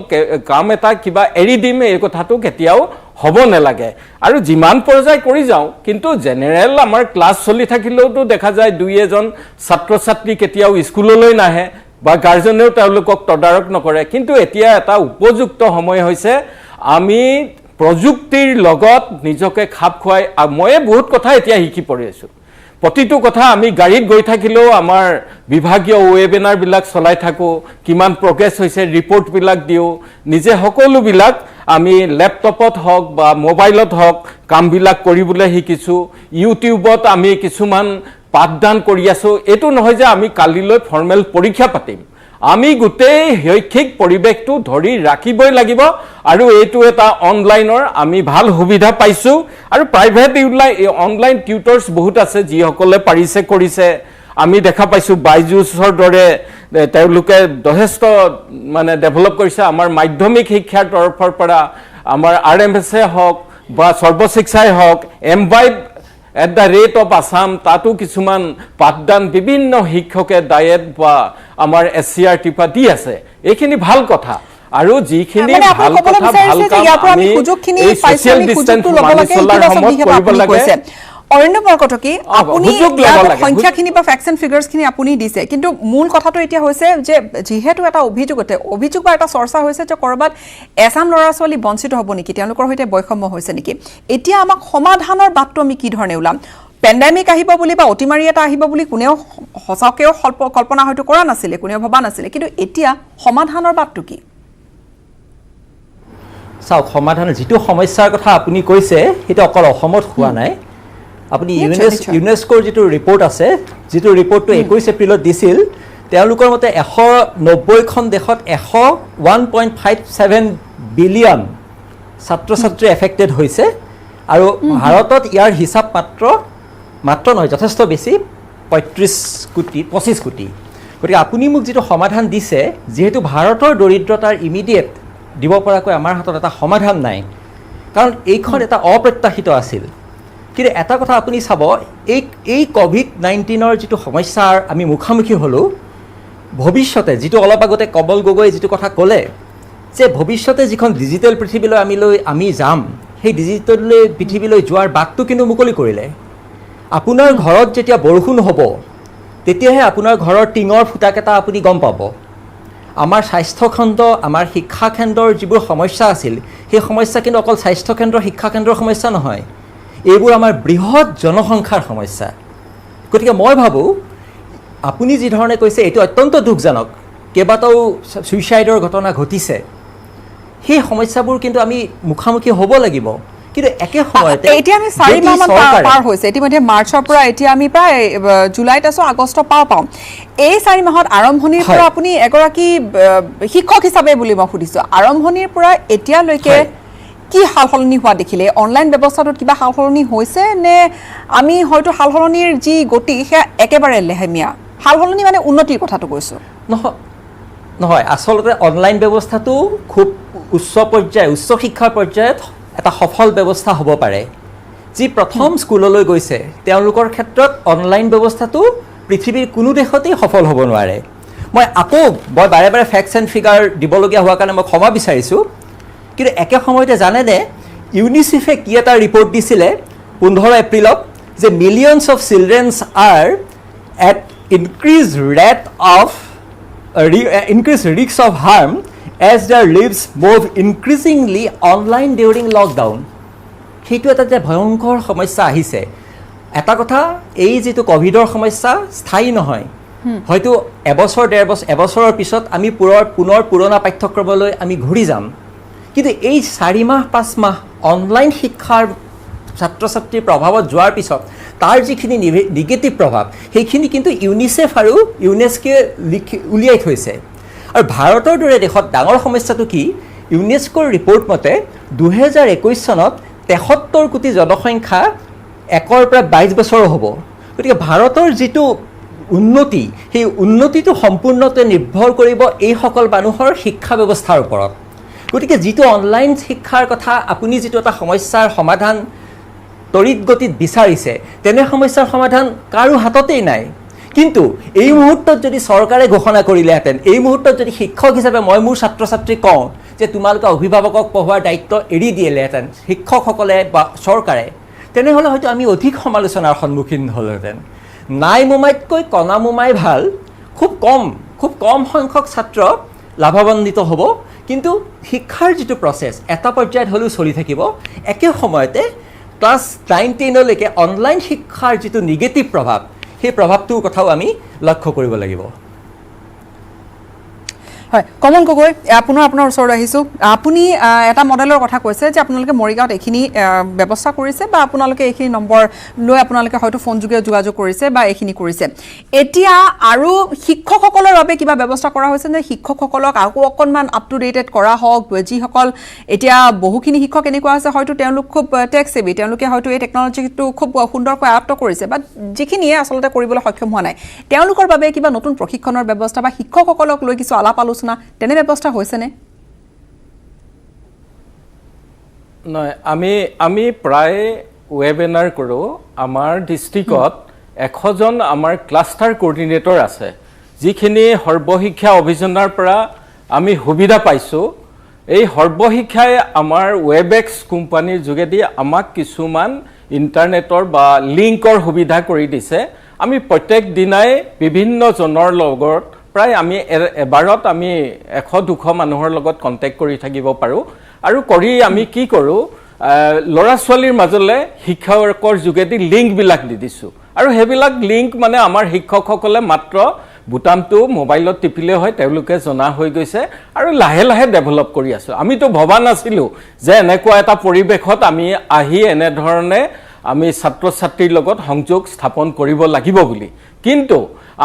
কাম এটা কিবা এৰি দিম এই কথাটো কেতিয়াও হ'ব নালাগে আৰু যিমান পৰ্যায় কৰি যাওঁ কিন্তু জেনেৰেল আমাৰ ক্লাছ চলি থাকিলেওতো দেখা যায় 2-1 ছাত্ৰ ছাত্ৰী কেতিয়াও স্কুললৈ নাহে বা গাৰ্জেনেও তেওঁলোকক তদাৰক নকৰে কিন্তু এতিয়া এটা উপযুক্ত সময় হৈছে আমি প্ৰযুক্তিৰ লগত নিজকে খাপ খুৱাই মই বহুত কথা এতিয়া শিকি পৰি আছোঁ প্ৰতিটো কথা আমি গাড়ীত গৈ থাকিলেও আমাৰ বিভাগীয় ৱেবিনাৰবিলাক চলাই থাকোঁ কিমান প্ৰগ্ৰেছ হৈছে ৰিপৰ্টবিলাক দিওঁ নিজে সকলোবিলাক আমি লেপটপত হওক বা মোবাইলত হওক কামবিলাক কৰিবলৈ শিকিছোঁ ইউটিউবত আমি কিছুমান পাঠদান কৰি আছোঁ এইটো নহয় যে আমি কালিলৈ ফৰ্মেল পৰীক্ষা পাতিম আমি গোটেই শৈক্ষিক পৰিৱেশটো ধৰি ৰাখিবই লাগিব আৰু এইটো এটা অনলাইনৰ আমি ভাল সুবিধা পাইছোঁ আৰু প্ৰাইভেট অনলাইন টিউটৰ্ছ বহুত আছে যিসকলে পাৰিছে কৰিছে আমি দেখা পাইছোঁ বাইজুছৰ দৰে তেওঁলোকে যথেষ্ট মানে ডেভেলপ কৰিছে আমাৰ মাধ্যমিক শিক্ষাৰ তৰফৰ পৰা আমাৰ RMSে হওক বা সৰ্বশিক্ষাই হওক MY at the rate of Assam তাতো কিছুমান পাঠদান বিভিন্ন শিক্ষকে ডায়েট বা আমাৰ SCRT পা দি আছে এইখিনি ভাল কথা আৰু যিখিনি ভাল কথা ভাল কাম আমি এই সোশ্যাল ডিসটেন্স মানি চলাৰ সময়ত কৰিব লাগে অৰণ্য বৰকটকী আপুনি সংখ্যাখিনি বা ফ্যাক্টছ এণ্ড ফিগাৰ্ছখিনি আপুনি দিছে কিন্তু মূল কথাটো এতিয়া হৈছে যে যিহেতু এটা অভিযোগ বা এটা চৰ্চা হৈছে যে কৰবাত এছাম ল'ৰা ছোৱালী বঞ্চিত হ'ব নেকি তেওঁলোকৰ সৈতে বৈষম্য হৈছে নেকি এতিয়া আমাক সমাধানৰ বাটটো আমি কি ধৰণে ওলাম পেণ্ডেমিক আহিব বুলি বা অতিমাৰী এটা আহিব বুলি কোনেও সঁচাকৈও কল্পনা হয়তো কৰা নাছিলে কোনেও ভবা নাছিলে কিন্তু এতিয়া সমাধানৰ বাটটো কি চাওক সমাধানৰ যিটো সমস্যাৰ কথা আপুনি কৈছে সেইটো অকল অসমত হোৱা নাই আপুনি ইউনেস্কোৰ যিটো ৰিপৰ্ট আছে যিটো ৰিপৰ্টটো 21 এপ্ৰিলত দিছিল তেওঁলোকৰ মতে 190খন দেশত 1.57 বিলিয়ন ছাত্ৰ ছাত্ৰী এফেক্টেড হৈছে আৰু ভাৰতত ইয়াৰ হিচাপ মাত্ৰ নহয় যথেষ্ট বেছি 25 কোটি গতিকে আপুনি মোক যিটো সমাধান দিছে যিহেতু ভাৰতৰ দৰিদ্ৰতাৰ ইমিডিয়েট দিব পৰাকৈ আমাৰ হাতত এটা সমাধান নাই কাৰণ এইখন এটা অপ্ৰত্যাশিত আছিল কিন্তু এটা কথা আপুনি চাব এই COVID-19ৰ যিটো সমস্যাৰ আমি মুখামুখি হ'লোঁ ভৱিষ্যতে যিটো অলপ আগতে কমল গগৈ যিটো কথা ক'লে যে ভৱিষ্যতে যিখন ডিজিটেল পৃথিৱীলৈ আমি যাম সেই ডিজিটেল পৃথিৱীলৈ যোৱাৰ বাটটো কিন্তু মুকলি কৰিলে আপোনাৰ ঘৰত যেতিয়া বৰষুণ হ'ব তেতিয়াহে আপোনাৰ ঘৰৰ টিঙৰ ফুটাকেইটা আপুনি গম পাব আমাৰ স্বাস্থ্যখণ্ড আমাৰ শিক্ষাখণ্ডৰ যিবোৰ সমস্যা আছিল সেই সমস্যা কিন্তু অকল স্বাস্থ্যকেন্দ্ৰ শিক্ষাকেন্দ্ৰৰ সমস্যা নহয় এইবোৰ আমাৰ বৃহৎ জনসংখ্যাৰ সমস্যা গতিকে মই ভাবোঁ আপুনি যি ধৰণে কৈছে এইটো অত্যন্ত দুখজনক, কেইবাটাও ছুইচাইডৰ ঘটনা ঘটিছে, সেই সমস্যাবোৰ কিন্তু আমি মুখামুখি হ'ব লাগিব। কিন্তু একে সময়তে এতিয়া আমি 4 মাহমান পাৰ হৈছে, ইতিমধ্যে মাৰ্চৰ পৰা এতিয়া আমি প্ৰায় জুলাইত আছো, আগষ্ট পাওঁ। এই 4 মাহত আৰম্ভণিৰ পৰা আপুনি এগৰাকী শিক্ষক হিচাপে বুলি মই সুধিছোঁ, আৰম্ভণিৰ পৰা এতিয়ালৈকে কি সাল সলনি হোৱা দেখিলে? অনলাইন ব্যৱস্থাটোত কিবা সাল সলনি হৈছে নে আমি হয়তো সাল সলনিৰ যি গতি সেয়া একেবাৰে লেহেমীয়া? সাল সলনি মানে উন্নতিৰ কথাটো কৈছোঁ। নহয়, আচলতে অনলাইন ব্যৱস্থাটো খুব উচ্চ শিক্ষাৰ পৰ্যায়ত এটা সফল ব্যৱস্থা হ'ব পাৰে। যি প্ৰথম স্কুললৈ গৈছে তেওঁলোকৰ ক্ষেত্ৰত অনলাইন ব্যৱস্থাটো পৃথিৱীৰ কোনো দেশতেই সফল হ'ব নোৱাৰে। মই বাৰে বাৰে ফেক্টছ এণ্ড ফিগাৰ দিবলগীয়া হোৱাৰ কাৰণে মই ক্ষমা বিচাৰিছোঁ। কিন্তু একে সময়তে জানেনে ইউনিচেফে কি এটা ৰিপৰ্ট দিছিলে 15 এপ্ৰিলত, যে millions of children's R at increase risk of harm as their lives move increasingly online during lockdown. সেইটো এটা যে ভয়ংকৰ সমস্যা আহিছে। এটা কথা, এই যিটো ক'ভিডৰ সমস্যা স্থায়ী নহয়, হয়তো এবছৰৰ পিছত আমি পুনৰ পুৰণা পাঠ্যক্ৰমলৈ আমি ঘূৰি যাম। কিন্তু এই 4 মাহ 5 মাহ অনলাইন শিক্ষাৰ ছাত্ৰ ছাত্ৰীৰ প্ৰভাৱত যোৱাৰ পিছত তাৰ যিখিনি নিগেটিভ প্ৰভাৱ সেইখিনি কিন্তু ইউনিচেফ আৰু ইউনেস্কোৱে উলিয়াই থৈছে। আৰু ভাৰতৰ দৰে দেশত ডাঙৰ সমস্যাটো কি? ইউনেস্কোৰ ৰিপৰ্ট মতে 2021 চনত 73 কোটি জনসংখ্যা 1 পৰা 22 বছৰৰ হ'ব। গতিকে ভাৰতৰ যিটো উন্নতি, সেই উন্নতিটো সম্পূৰ্ণতে নিৰ্ভৰ কৰিব এইসকল মানুহৰ শিক্ষা ব্যৱস্থাৰ ওপৰত। গতিকে যিটো অনলাইন শিক্ষাৰ কথা আপুনি যিটো এটা সমস্যাৰ সমাধান তড়িৎ গতিত বিচাৰিছে, তেনে সমস্যাৰ সমাধান কাৰো হাততেই নাই। কিন্তু এই মুহূৰ্তত যদি চৰকাৰে ঘোষণা কৰিলেহেঁতেন, এই মুহূৰ্তত যদি শিক্ষক হিচাপে মই মোৰ ছাত্ৰ ছাত্ৰীক কওঁ যে তোমালোকে অভিভাৱকক পঢ়োৱাৰ দায়িত্ব এৰি দিলেহেঁতেন শিক্ষকসকলে বা চৰকাৰে, তেনেহ'লে হয়তো আমি অধিক সমালোচনাৰ সন্মুখীন হ'লোহেঁতেন। নাই মোমাইতকৈ কণা মোমাই ভাল। খুব কম সংখ্যক ছাত্ৰ লাভান্বিত হ'ব, কিন্তু শিক্ষাৰ যিটো প্ৰচেছ এটা পৰ্যায়ত হ'লেও চলি থাকিব। একে সময়তে ক্লাছ 9-10লৈকে অনলাইন শিক্ষাৰ যিটো নিগেটিভ প্ৰভাৱ, সেই প্ৰভাৱটোৰ কথাও আমি লক্ষ্য কৰিব লাগিব। হয়, কমল গগৈ, আপোনাৰ ওচৰলৈ আহিছোঁ। আপুনি এটা মডেলৰ কথা কৈছে যে আপোনালোকে মৰিগাঁৱত এইখিনি ব্যৱস্থা কৰিছে বা আপোনালোকে এইখিনি নম্বৰ লৈ আপোনালোকে হয়তো ফোনযোগে যোগাযোগ কৰিছে বা এইখিনি কৰিছে। এতিয়া আৰু শিক্ষকসকলৰ বাবে কিবা ব্যৱস্থা কৰা হৈছে নে? শিক্ষকসকলক আকৌ অকণমান আপ টু ডেটেড কৰা হওক, যিসকল এতিয়া বহুখিনি শিক্ষক এনেকুৱা আছে হয়তো তেওঁলোক খুব টেক চেভি, তেওঁলোকে হয়তো এই টেকন'লজিটো খুব সুন্দৰকৈ আয়ত্ত কৰিছে বা যিখিনিয়ে আচলতে কৰিবলৈ সক্ষম হোৱা নাই, তেওঁলোকৰ বাবে কিবা নতুন প্ৰশিক্ষণৰ ব্যৱস্থা বা শিক্ষকসকলক লৈ কিছু আলাপ আলোচনা তেনে ব্যৱস্থা হৈছেনে? নহয়, আমি প্ৰায় ৱেবিনাৰ কৰোঁ। আমাৰ ডিষ্ট্ৰিক্টত 100জন আমাৰ ক্লাষ্টাৰ কোঅৰ্ডিনেটৰ আছে, যিখিনি সৰ্বশিক্ষা অভিযানৰ পৰা আমি সুবিধা পাইছোঁ। এই সৰ্বশিক্ষাই আমাৰ ৱেবেক্স কোম্পানীৰ যোগেদি আমাক কিছুমান ইণ্টাৰনেটৰ বা লিংকৰ সুবিধা কৰি দিছে। আমি প্ৰত্যেক দিনাই বিভিন্নজনৰ লগত প্ৰায় আমি এবাৰত আমি 100-200 মানুহৰ লগত কণ্টেক্ট কৰি থাকিব পাৰোঁ। আৰু কৰি আমি কি কৰোঁ, ল'ৰা ছোৱালীৰ মাজলৈ শিক্ষকৰ যোগেদি লিংকবিলাক দি দিছোঁ। আৰু সেইবিলাক লিংক মানে আমাৰ শিক্ষকসকলে মাত্ৰ বুটামটো মোবাইলত টিপিলে হয়, তেওঁলোকে জনা হৈ গৈছে আৰু লাহে লাহে ডেভেলপ কৰি আছোঁ। আমিতো ভবা নাছিলোঁ যে এনেকুৱা এটা পৰিৱেশত আমি আহি এনেধৰণে আমি ছাত্ৰ ছাত্ৰীৰ লগত সংযোগ স্থাপন কৰিব লাগিব বুলি। কিন্তু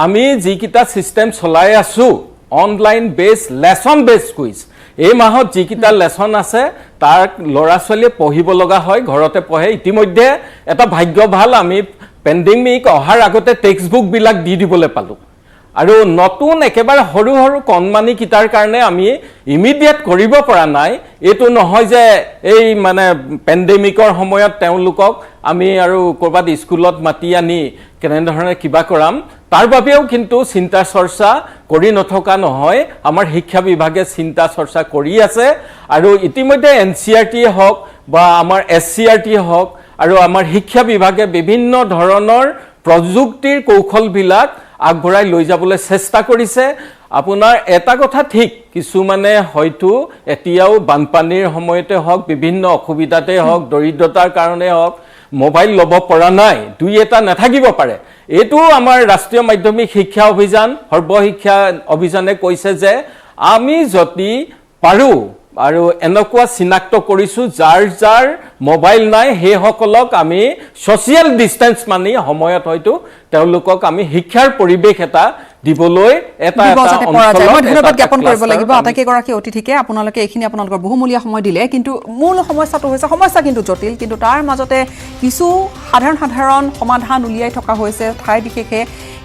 আমি যিকেইটা ছিষ্টেম চলাই আছোঁ, অনলাইন লেচন বেছ কুইজ, এই মাহত যিকেইটা লেচন আছে তাক ল'ৰা ছোৱালীয়ে পঢ়িব লগা হয়, ঘৰতে পঢ়ে। ইতিমধ্যে এটা ভাগ্য ভাল, আমি পেণ্ডেমিক অহাৰ আগতে টেক্সট বুকবিলাক দি দিবলৈ পালোঁ। আৰু নতুন একেবাৰে সৰু সৰু কণমানি কিটাৰ কাৰণে আমি ইমিডিয়েট কৰিব পৰা নাই। এইটো নহয় যে এই মানে পেণ্ডেমিকৰ সময়ত তেওঁলোকক আমি আৰু ক'ৰবাত স্কুলত মাতি আনি কেনেধৰণে কিবা কৰাম, তাৰ বাবেও কিন্তু চিন্তা চৰ্চা কৰি নথকা নহয়। আমাৰ শিক্ষা বিভাগে চিন্তা চৰ্চা কৰি আছে আৰু ইতিমধ্যে NCERT হওক বা আমাৰ SCERT হওক আৰু আমাৰ শিক্ষা বিভাগে বিভিন্ন ধৰণৰ প্ৰযুক্তিৰ কৌশলবিলাক আগবঢ়াই লৈ যাবলৈ চেষ্টা কৰিছে। আপোনাৰ এটা কথা ঠিক, কিছুমানে হয়তো এতিয়াও বানপানীৰ সময়তে হওক, বিভিন্ন অসুবিধাতে হওক, দৰিদ্ৰতাৰ কাৰণে হওক মোবাইল ল'ব পৰা নাই, দুই এটা নাথাকিব পাৰে। এইটো আমাৰ ৰাষ্ট্ৰীয় মাধ্যমিক শিক্ষা অভিযান সৰ্বশিক্ষা অভিযানে কৈছে যে আমি যদি পাৰোঁ আৰু এনেকুৱা চিনাক্ত কৰিছোঁ যাৰ মোবাইল নাই সেইসকলক আমি ছ'চিয়েল ডিষ্টেঞ্চ মানি সময়ত হয়তো তেওঁলোকক আমি শিক্ষাৰ পৰিৱেশ এটা দিবলৈ এটা ধন্যবাদ জ্ঞাপন কৰিব লাগিব আটাইকেইগৰাকী অতিথিকে। আপোনালোকে এইখিনি আপোনালোকৰ বহুমূলীয়া সময় দিলে, কিন্তু মূল সমস্যাটো হৈছে সমস্যা কিন্তু জটিল, কিন্তু তাৰ মাজতে কিছু সাধাৰণ সমাধান উলিয়াই থকা হৈছে ঠাই বিশেষে,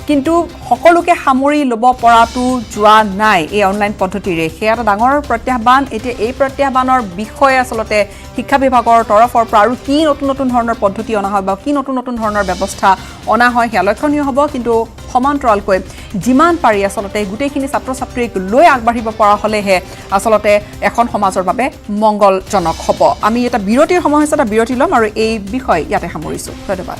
কিন্তু সকলোকে সামৰি ল'ব পৰাটো যোৱা নাই এই অনলাইন পদ্ধতিৰে। সেয়া এটা ডাঙৰ প্ৰত্যাহ্বান। এতিয়া এই প্ৰত্যাহ্বানৰ বিষয়ে আচলতে শিক্ষা বিভাগৰ তৰফৰ পৰা আৰু কি নতুন ধৰণৰ পদ্ধতি অনা হয় বা কি নতুন ধৰণৰ ব্যৱস্থা অনা হয় সেয়া লক্ষণীয় হ'ব। কিন্তু সমান্তৰালকৈ যিমান পাৰি আচলতে গোটেইখিনি ছাত্ৰ ছাত্ৰীক লৈ আগবাঢ়িব পৰা হ'লেহে আচলতে এখন সমাজৰ বাবে মংগলজনক হ'ব। আমি এটা বিৰতিৰ সময় হৈছে, এটা বিৰতি ল'ম আৰু এই বিষয় ইয়াতে সামৰিছোঁ। ধন্যবাদ।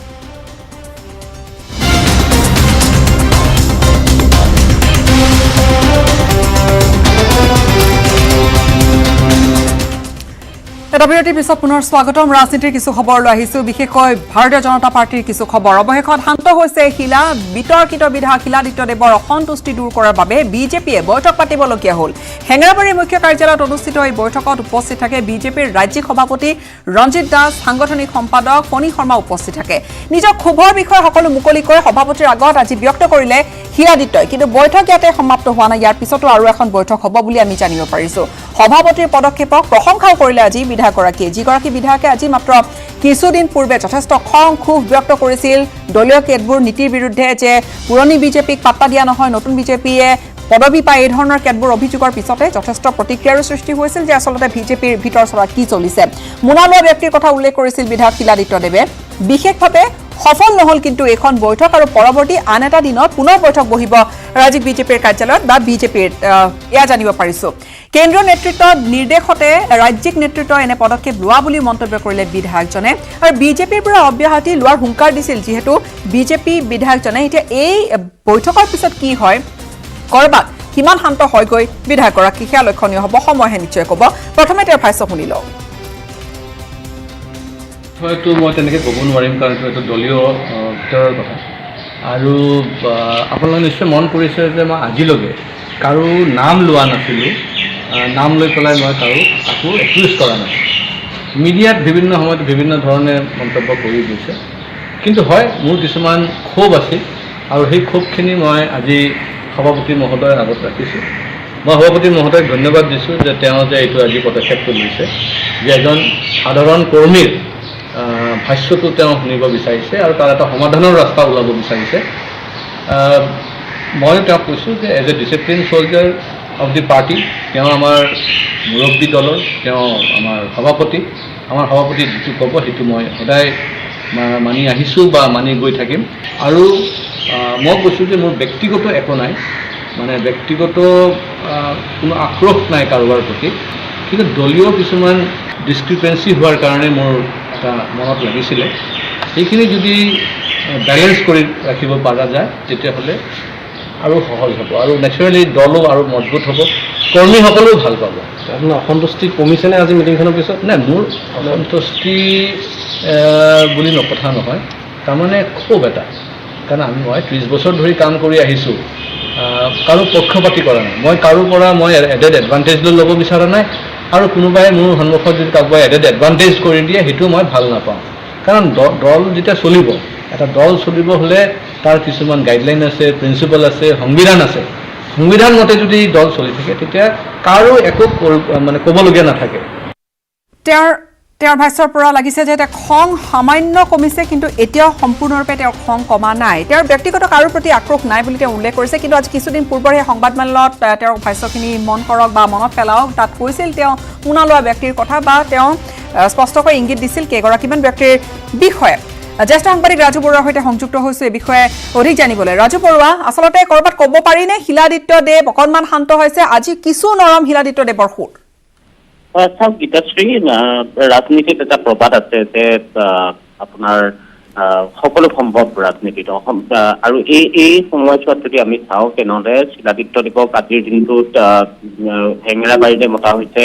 এটা বিৰতিৰ পিছত পুনৰ স্বাগতম। ৰাজনীতিৰ কিছু খবৰ লৈ আহিছোঁ, বিশেষকৈ ভাৰতীয় জনতা পাৰ্টিৰ কিছু খবৰ। অৱশেষত শান্ত হৈছে বিতৰ্কিত বিধায়ক শিলাদিত্য দেৱৰ অসন্তুষ্টি দূৰ কৰাৰ বাবে বিজেপিয়ে বৈঠক পাতিবলগীয়া হ'ল। হেঙেৰাবাৰীৰ মুখ্য কাৰ্যালয়ত অনুষ্ঠিত এই বৈঠকত উপস্থিত থাকে বিজেপিৰ ৰাজ্যিক সভাপতি ৰঞ্জিত দাস, সাংগঠনিক সম্পাদক ফণী শৰ্মা উপস্থিত থাকে। নিজৰ ক্ষোভৰ বিষয়ে সকলো মুকলিকৈ সভাপতিৰ আগত আজি ব্যক্ত কৰিলে শিলাদিত্যই। কিন্তু বৈঠক ইয়াতে সমাপ্ত হোৱা নাই, ইয়াৰ পিছতো আৰু এখন বৈঠক হ'ব বুলি আমি জানিব পাৰিছোঁ। সভাপতিৰ পদক্ষেপক প্ৰশংসাও কৰিলে আজি বিধায়কগৰাকীয়ে, যিগৰাকী বিধায়কে আজি মাত্ৰ কিছুদিন পূৰ্বে যথেষ্ট খং ক্ষোভ ব্যক্ত কৰিছিল দলীয় কেতবোৰ নীতিৰ বিৰুদ্ধে, যে পুৰণি বিজেপিক পাত্তা দিয়া নহয়, নতুন বিজেপিয়ে পদবী পায়, এই ধৰণৰ কেতবোৰ অভিযোগৰ পিছতে যথেষ্ট প্ৰতিক্ৰিয়াৰো সৃষ্টি হৈছিল যে আচলতে বিজেপিৰ ভিতৰ চৰাত কি চলিছে। মোনা লোৱা ব্যক্তিৰ কথা উল্লেখ কৰিছিল বিধায়ক শিলাদিত্য দেৱে। বিশেষভাৱে সফল নহ'ল কিন্তু এইখন বৈঠক, আৰু পৰৱৰ্তী আন এটা দিনত পুনৰ বৈঠক বহিব ৰাজ্যিক বিজেপিৰ কাৰ্যালয়ত বা বিজেপিৰ, এয়া জানিব পাৰিছোঁ। কেন্দ্ৰীয় নেতৃত্বৰ নিৰ্দেশতে ৰাজ্যিক নেতৃত্বই এনে পদক্ষেপ লোৱা বুলি মন্তব্য কৰিলে বিধায়কজনে, আৰু বিজেপিৰ পৰা অব্যাহতি লোৱাৰ হুংকাৰ দিছিল যিহেতু বিজেপি বিধায়কজনে। এতিয়া এই বৈঠকৰ পিছত কি হয়, কৰবাত কিমান শান্ত হয়গৈ বিধায়কগৰাকী সেয়া লক্ষণীয় হ'ব, সময়হে নিশ্চয় ক'ব। প্ৰথমে তেওঁৰ ভাষ্য শুনি লওঁ। হয়তো মই তেনেকৈ ক'ব নোৱাৰিম, কাৰণ এইটো দলীয় ভিতৰৰ কথা। আৰু আপোনালোকে নিশ্চয় মন কৰিছে যে মই আজিলৈকে কাৰো নাম লোৱা নাছিলোঁ, নাম লৈ পেলাই মই কাকো একিউজ কৰা নাছিলোঁ। মিডিয়াত বিভিন্ন সময়ত বিভিন্ন ধৰণে মন্তব্য কৰি গৈছে, কিন্তু হয় মোৰ কিছুমান ক্ষোভ আছিল, আৰু সেই ক্ষোভখিনি মই আজি সভাপতি মহোদয়ৰ আগত ৰাখিছোঁ। মই সভাপতি মহোদয়ক ধন্যবাদ দিছোঁ যে তেওঁ যে এইটো আজি পদক্ষেপটো লৈছে, যে এজন সাধাৰণ কৰ্মীৰ ভাষ্যটো তেওঁ শুনিব বিচাৰিছে আৰু তাৰ এটা সমাধানৰ ৰাস্তা ওলাব বিচাৰিছে। মই তেওঁক কৈছোঁ যে as a discipline soldier of the party, তেওঁ আমাৰ মুৰব্বী দলৰ, তেওঁ আমাৰ সভাপতি যিটো ক'ব সেইটো মই সদায় মানি আহিছোঁ বা মানি গৈ থাকিম। আৰু মই কৈছোঁ যে মোৰ ব্যক্তিগত একো নাই, মানে ব্যক্তিগত কোনো আক্ৰোশ নাই কাৰোবাৰ প্ৰতি, কিন্তু দলীয় কিছুমান ডিছক্ৰিপেঞ্চি হোৱাৰ কাৰণে মোৰ এটা মনত লাগিছিলে। সেইখিনি যদি বেলেঞ্চ কৰি ৰাখিব পৰা যায় তেতিয়াহ'লে আৰু সহজ হ'ব, আৰু নেচাৰেলি দলো আৰু মজবুত হ'ব, কৰ্মীসকলেও ভাল পাব। আপোনাৰ অসন্তুষ্টি কমিছেনে আজি মিটিংখনৰ পিছত? নাই, মোৰ অসন্তুষ্টি বুলি কথা নহয়, তাৰমানে ক্ষোভ এটা, কাৰণ মই 30 বছৰ ধৰি কাম কৰি আহিছোঁ, কাৰো পক্ষপাতি কৰা নাই। মই কাৰো পৰা মই এডেড এডভান্টেজ লৈ ল'ব বিচৰা নাই, আৰু কোনোবাই মোৰ সন্মুখত যদি কাৰোবাই এডেড এডভান্টেজ কৰি দিয়ে সেইটো মই ভাল নাপাওঁ। কাৰণ দল যেতিয়া চলিব, এটা দল চলিব হ'লে তাৰ কিছুমান গাইডলাইন আছে, প্ৰিন্সিপাল আছে, সংবিধান আছে। সংবিধান মতে যদি দল চলি থাকে তেতিয়া কাৰো একো মানে ক'বলগীয়া নাথাকে। তেওঁৰ ভাষ্যৰ পৰা লাগিছে যে এতিয়া খং সামান্য কমিছে, কিন্তু এতিয়াও সম্পূৰ্ণৰূপে তেওঁৰ খং কমা নাই। তেওঁৰ ব্যক্তিগত কাৰোৰ প্ৰতি আক্ৰোশ নাই বুলি তেওঁ উল্লেখ কৰিছে, কিন্তু আজি কিছুদিন পূৰ্বৰে সংবাদমেলত তেওঁৰ ভাষ্যখিনি মন কৰক বা মনত পেলাওক। তাত কৈছিল তেওঁ মোনা লোৱা ব্যক্তিৰ কথা, বা তেওঁ স্পষ্টকৈ ইংগিত দিছিল কেইগৰাকীমান ব্যক্তিৰ বিষয়ে। জ্যেষ্ঠ সাংবাদিক ৰাজু বৰুৱাৰ সৈতে সংযুক্ত হৈছোঁ এই বিষয়ে অধিক জানিবলৈ। ৰাজু বৰুৱা, আচলতে ক'ৰবাত ক'ব পাৰিনে শিলাদিত্য দেৱ অকণমান শান্ত হৈছে, আজি কিছু নৰম শিলাদিত্য দেৱৰ সুৰ? চাওক গীতাশ্ৰী, ৰাজনীতিত এটা প্ৰবাদ আছে যে আপোনাৰ সকলো সম্ভৱ ৰাজনীতিত, আৰু এই সময়ছোৱাত যদি আমি চাওঁ তেনেহ'লে শিলাদিত্য দেৱক আজিৰ দিনটোত হেঙেৰাবাৰীতে মতা হৈছে,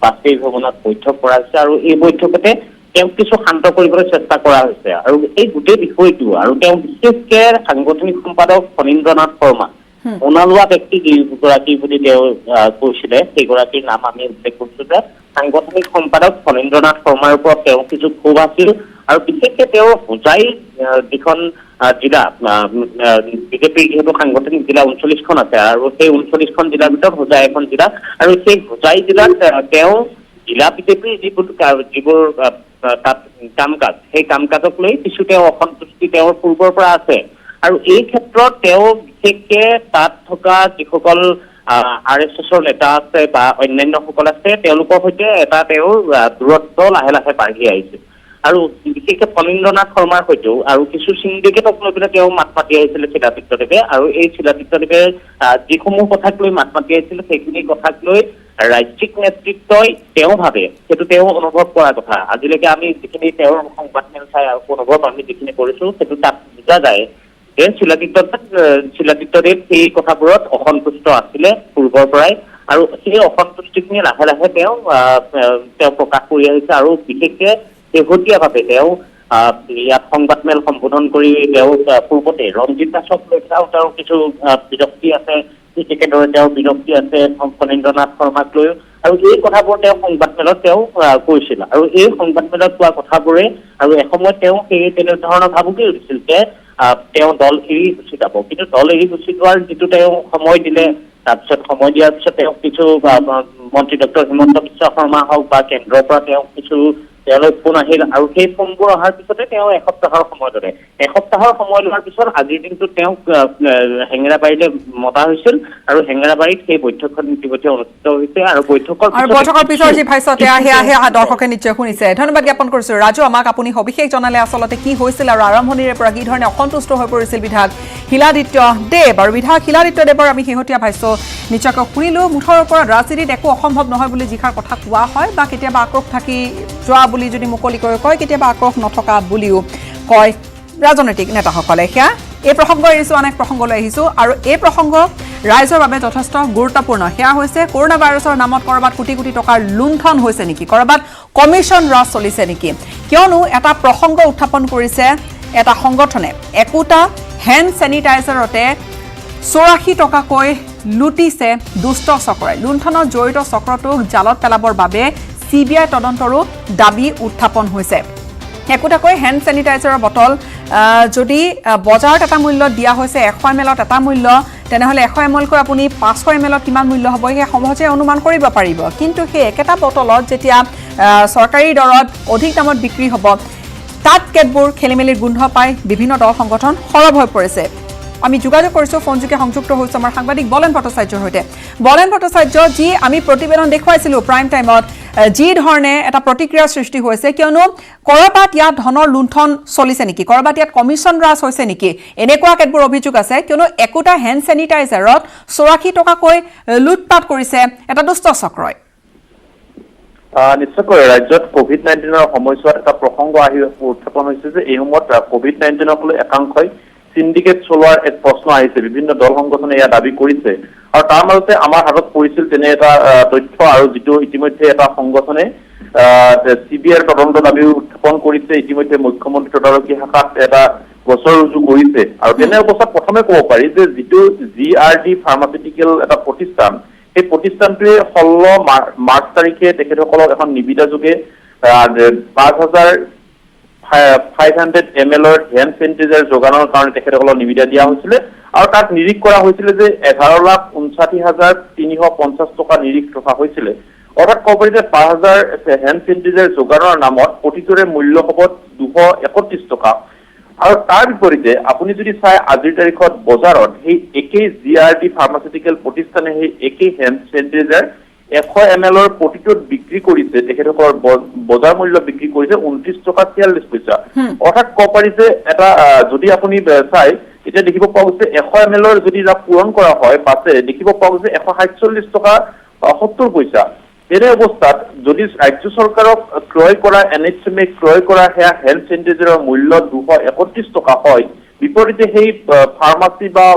বাজপেয়ী ভৱনত বৈঠক কৰা হৈছে, আৰু এই বৈঠকতে তেওঁক কিছু শান্ত কৰিবলৈ চেষ্টা কৰা হৈছে আৰু এই গোটেই বিষয়টো আৰু তেওঁ বিশেষকে সাংগঠনিক সম্পাদক ফণীন্দ্ৰনাথ শৰ্মা অনালোৱা ব্যক্তি যিগৰাকী বুলি তেওঁ কৈছিলে সেইগৰাকীৰ নাম আমি উল্লেখ কৰিছো যে সাংগঠনিক সম্পাদক ফণীন্দ্ৰনাথ শৰ্মাৰ ওপৰত তেওঁ কিছু ক্ষোভ আছিল আৰু বিশেষকে তেওঁ হোজাই যিখন জিলা বিজেপিৰ যিহেতু সাংগঠনিক জিলা 39খন আছে আৰু সেই 39খন জিলাৰ ভিতৰত হোজাই এখন জিলা আৰু সেই হোজাই জিলাত তেওঁ জিলা বিজেপিৰ যিবোৰ তাত কাম কাজ সেই কাম কাজক লৈ কিছু তেওঁ অসন্তুষ্টি তেওঁৰ পূৰ্বৰ পৰা আছে আৰু এই ক্ষেত্ৰত তেওঁ বিশেষকে তাত থকা যিসকল RSSৰ নেতা আছে বা অন্যান্যসকল আছে তেওঁলোকৰ সৈতে এটা তেওঁৰ দূৰত্ব লাহে লাহে বাঢ়ি আহিছে আৰু বিশেষকে ফণীন্দ্ৰনাথ শৰ্মাৰ সৈতেও আৰু কিছু সিন্ডিকেটক লৈ পেলাই তেওঁ মাত মাতি আহিছিলে শিলাতীৰ্থদেৱে আৰু এই শিলাতীৰ্থদেৱে যিসমূহ কথাক লৈ মাত মাতি আহিছিলে সেইখিনি কথাক লৈ ৰাজ্যিক নেতৃত্বই তেওঁ ভাবে সেইটো তেওঁ অনুভৱ কৰাৰ কথা আজিলৈকে আমি যিখিনি তেওঁৰ সংবাদমেল চাই অনুভৱ আমি যিখিনি কৰিছো সেইটো তাত বুজা যায় যে শিলাতীৰ্থদেৱ সেই কথাবোৰত অসন্তুষ্ট আছিলে পূৰ্বৰ পৰাই আৰু সেই অসন্তুষ্টিখিনি লাহে লাহে তেওঁ প্ৰকাশ কৰি আহিছে আৰু বিশেষকে শেহতীয়াভাৱে তেওঁ ইয়াত সংবাদমেল সম্বোধন কৰি তেওঁ পূৰ্বতে ৰঞ্জিত দাসক লৈ তেওঁ কিছু বিৰক্তি আছে ঠিক একেদৰে তেওঁৰ বিৰক্তি আছে ফণীন্দ্ৰনাথ শৰ্মাক লৈ আৰু এই কথাবোৰ তেওঁ সংবাদমেলত তেওঁ কৈছিল আৰু এই সংবাদমেলত কোৱা কথাবোৰে আৰু এসময়ত তেওঁ সেই তেনেধৰণৰ ভাবুকি উঠিছিল যে তেওঁ দল এৰি গুচি যাব কিন্তু দল এৰি গুচি যোৱাৰ যিটো তেওঁ সময় দিলে তাৰপিছত সময় দিয়াৰ পিছত তেওঁ কিছু মন্ত্ৰী ডক্টৰ হিমন্ত বিশ্ব শৰ্মা হওক বা কেন্দ্ৰৰ পৰা তেওঁ কিছু তেওঁলোক ফোন আহিল আৰু সেই ফোনবোৰ অহাৰ পিছতে তেওঁ এসপ্তাহৰ সময় ল'লে এসপ্তাহৰ সময় লোৱাৰ পিছত আজিৰ দিনটোত তেওঁক হেঙেৰাবাৰীলৈ মতা হৈছিল আৰু হেঙেৰাবাৰীত সেই বৈঠকখন ইতিমধ্যে অনুষ্ঠিত হৈছে আৰু বৈঠকৰ পিছৰ যি ভাষ্যতে দৰ্শকে নিশ্চয় শুনিছে ধন্যবাদ জ্ঞাপন কৰিছো ৰাজু আমাক আপুনি সবিশেষ জনালে আচলতে কি হৈছিল আৰু আৰম্ভণিৰে পৰা কি ধৰণে অসন্তুষ্ট হৈ পৰিছিল বিধায়ক শিলাদিত্য দেৱ আৰু বিধায়ক শিলাদিত্য দেৱৰ আমি শেহতীয়া ভাষ্য নিশ্চয়কৈ শুনিলো মুঠৰ ওপৰত ৰাজনীতিত একো অসম্ভৱ নহয় বুলি যিষাৰ কথা কোৱা হয় বা কেতিয়াবা আক্ৰোশ থাকি যোৱা বুলি যদি মুকলিকৈ কয় কেতিয়াবা আক্ৰোশ নথকা বুলিও কয় ৰাজনৈতিক নেতাসকলে সেয়া এই প্ৰসংগ এৰিছো অনেক প্ৰসংগলৈ আহিছো আৰু এই প্ৰসংগ ৰাইজৰ বাবে যথেষ্ট গুৰুত্বপূৰ্ণ সেয়া হৈছে কৰোনা ভাইৰাছৰ নামত কৰবাত কোটি কোটি টকাৰ লুণ্ঠন হৈছে নেকি কৰবাত কমিশ্যন ৰাজ চলিছে নেকি কিয়নো এটা প্ৰসংগ উত্থাপন কৰিছে এটা সংগঠনে একোটা হেণ্ড চেনিটাইজাৰতে 84 টকাকৈ লুটিছে দুষ্ট চক্ৰই লুণ্ঠনত জড়িত চক্ৰটোক জালত পেলাবৰ বাবে CBI তদন্তৰো দাবী উত্থাপন হৈছে একোটাকৈ হেণ্ড চেনিটাইজাৰৰ বটল যদি বজাৰত এটা মূল্য দিয়া হৈছে 100 ml এটা মূল্য তেনেহলে 100 ml কৈ আপুনি 500 ml কিমান মূল্য হ'ব সেই সহজে অনুমান কৰিব পাৰিব কিন্তু সেই একেটা বটলত যেতিয়া চৰকাৰী দৰত অধিক দামত বিক্ৰী হ'ব তাত কেতবোৰ খেলিমেলিৰ গোন্ধ পাই বিভিন্ন দল সংগঠন সৰব হৈ পৰিছে আমি যোগাযোগ কৰিছো ফোনযোগে সংযুক্ত হৈছে আমাৰ সাংবাদিক বলেন ভট্টাচাৰ্যৰ সৈতে বলেন ভট্টাচাৰ্য যি আমি প্ৰতিবেদন দেখুৱাইছিলো প্ৰাইম টাইমত যি ধৰণে এটা প্ৰতিক্ৰিয়াৰ সৃষ্টি হৈছে কিয়নো কৰবাত ইয়াত ধনৰ লুণ্ঠন চলিছে নেকি কৰবাত ইয়াত কমিশ্যন ৰাজ হৈছে নেকি এনেকুৱা কেতবোৰ অভিযোগ আছে কিয়নো একোটা হেণ্ড চেনিটাইজাৰত 84 টকাকৈ লুটপাট কৰিছে এটা দুষ্ট চক্ৰই নিশ্চয়কৈ ৰাজ্যত COVID-19ৰ সময়ছোৱাত এটা প্ৰসংগ আহি উত্থাপন হৈছে যে এই সময়ত COVID-19ক লৈ একাংশই সিন্ডিকেট চলোৱাৰ এক প্ৰশ্ন আহিছে বিভিন্ন দল সংগঠনে ইয়াত দাবী কৰিছে আৰু তাৰ মাজতে আমাৰ হাতত পৰিছিল তেনে এটা তথ্য আৰু যিটো ইতিমধ্যে এটা সংগঠনে CBIৰ তদন্ত দাবী উত্থাপন কৰিছে ইতিমধ্যে মুখ্যমন্ত্ৰী তদাৰকী শাখাত এটা গোচৰ ৰুজু কৰিছে আৰু তেনে অৱস্থাত প্ৰথমে ক'ব পাৰি যে যিটো GRD ফাৰ্মাচিউটিকেল এটা প্ৰতিষ্ঠান এই প্ৰতিষ্ঠানটোৱে 16 মাৰ্চ তাৰিখে তেখেতসকলক এখন নিবিদাযোগে 5,500 ml হেণ্ড চেনিটাইজাৰ যোগানৰ কাৰণে তেখেতসকলক নিবিদা দিয়া হৈছিলে আৰু তাত নিৰীক্ষণ কৰা হৈছিলে যে 11,59,350 টকা নিৰীক্ষণ ৰখা হৈছিলে অৰ্থাৎ ক'ব পাৰি যে 5,000 হেণ্ড চেনিটাইজাৰ যোগানৰ নামত প্ৰতিটোৰে মূল্য হ'ব 231 টকা আৰু তাৰ বিপৰীতে আপুনি যদি চাই আজিৰ তাৰিখত বজাৰত সেই একেই GRD ফাৰ্মাচিউটিকেল প্ৰতিষ্ঠানে সেই একেই হেণ্ড চেনিটাইজাৰ 100 ml প্ৰতিটোত বিক্ৰী কৰিছে তেখেতসকলৰ বজাৰ মূল্য বিক্ৰী কৰিছে 29 টকা 46 পইচা অৰ্থাৎ ক'ব পাৰি যে এটা যদি আপুনি চাই এতিয়া দেখিব পোৱা গৈছে 100 ml যদি পূৰণ কৰা হয় পাছে দেখিব পোৱা গৈছে 147 টকা 70 পইচা এনে অৱস্থাত যদি ৰাজ্য চৰকাৰক ক্ৰয় কৰা NHMে ক্ৰয় কৰা সেয়া হেল্থ চেনিটাইজাৰৰ মূল্য 231 টকা হয় বিপৰীতে সেই ফাৰ্মাচী বা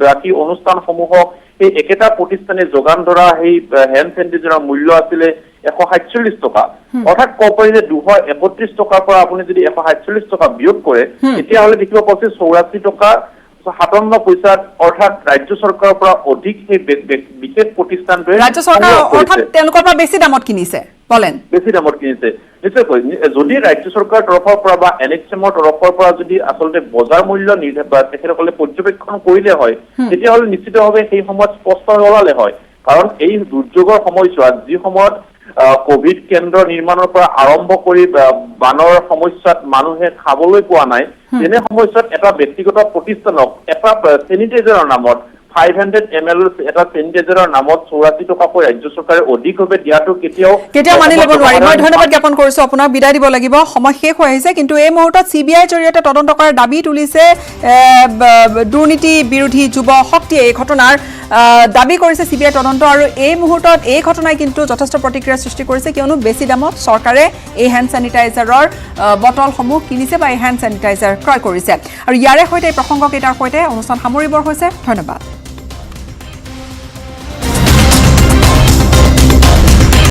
বাকি অনুষ্ঠানসমূহক এই একেটা প্ৰতিষ্ঠানে যোগান ধৰা সেই হেল্থ চেনিটাইজাৰৰ মূল্য আছিলে 147 টকা অৰ্থাৎ ক'ব পাৰি যে 231 টকাৰ পৰা আপুনি যদি 147 টকা বিয়োগ কৰে তেতিয়াহ'লে দেখিব পাইছে 84 টকা 57 পইচাত অৰ্থাৎ ৰাজ্য চৰকাৰৰ পৰা অধিক সেই বিশেষ প্ৰতিষ্ঠানটোৱে ৰাজ্য চৰকাৰ অৰ্থাৎ তেওঁলোকৰ পৰা বেছি দামত কিনিছে বলেন বেছি দামত কিনিছে নিশ্চয়কৈ যদি ৰাজ্য চৰকাৰৰ তৰফৰ পৰা বা NHMৰ তৰফৰ পৰা যদি আচলতে বজাৰ মূল্য তেখেতসকলে পৰ্যবেক্ষণ কৰিলে হয় তেতিয়াহ'লে নিশ্চিতভাৱে সেই সময়ত স্পষ্ট ওলালে হয় কাৰণ এই দুৰ্যোগৰ সময়ছোৱাত যি সময়ত কোভিড কেন্দ্ৰ নিৰ্মাণৰ পৰা আৰম্ভ কৰি বানৰ সমস্যাত মানুহে খাবলৈ পোৱা নাই তেনে সময়ছোৱাত এটা ব্যক্তিগত প্ৰতিষ্ঠানক এটা চেনিটাইজাৰৰ নামত 500 ml এটা চেনিটাইজাৰৰ নামত 84 টকাকৈ ৰাজ্য চৰকাৰে অধিকভাৱে দিয়াটো কেতিয়াও মানি ল'ব নোৱাৰি মই ধন্যবাদ জ্ঞাপন কৰিছো আপোনাক বিদায় দিব লাগিব সময় শেষ হৈ আহিছে কিন্তু এই মুহূৰ্তত CBI জৰিয়তে তদন্ত কৰাৰ দাবী তুলিছে দুৰ্নীতি বিৰোধী যুৱ শক্তিয়ে এই ঘটনাৰ দাবী কৰিছে CBI তদন্ত আৰু এই মুহূৰ্তত এই ঘটনাই কিন্তু যথেষ্ট প্ৰতিক্ৰিয়া সৃষ্টি কৰিছে কিয়নো বেছি দামত চৰকাৰে এই হেণ্ড স্যানিটাইজাৰৰ বটলসমূহ কিনিছে বা এই হেণ্ড স্যানিটাইজাৰ ক্ৰয় কৰিছে আৰু ইয়াৰে সৈতে এই প্ৰসংগকেইটাৰ সৈতে অনুষ্ঠান সামৰিবৰ হৈছে ধন্যবাদ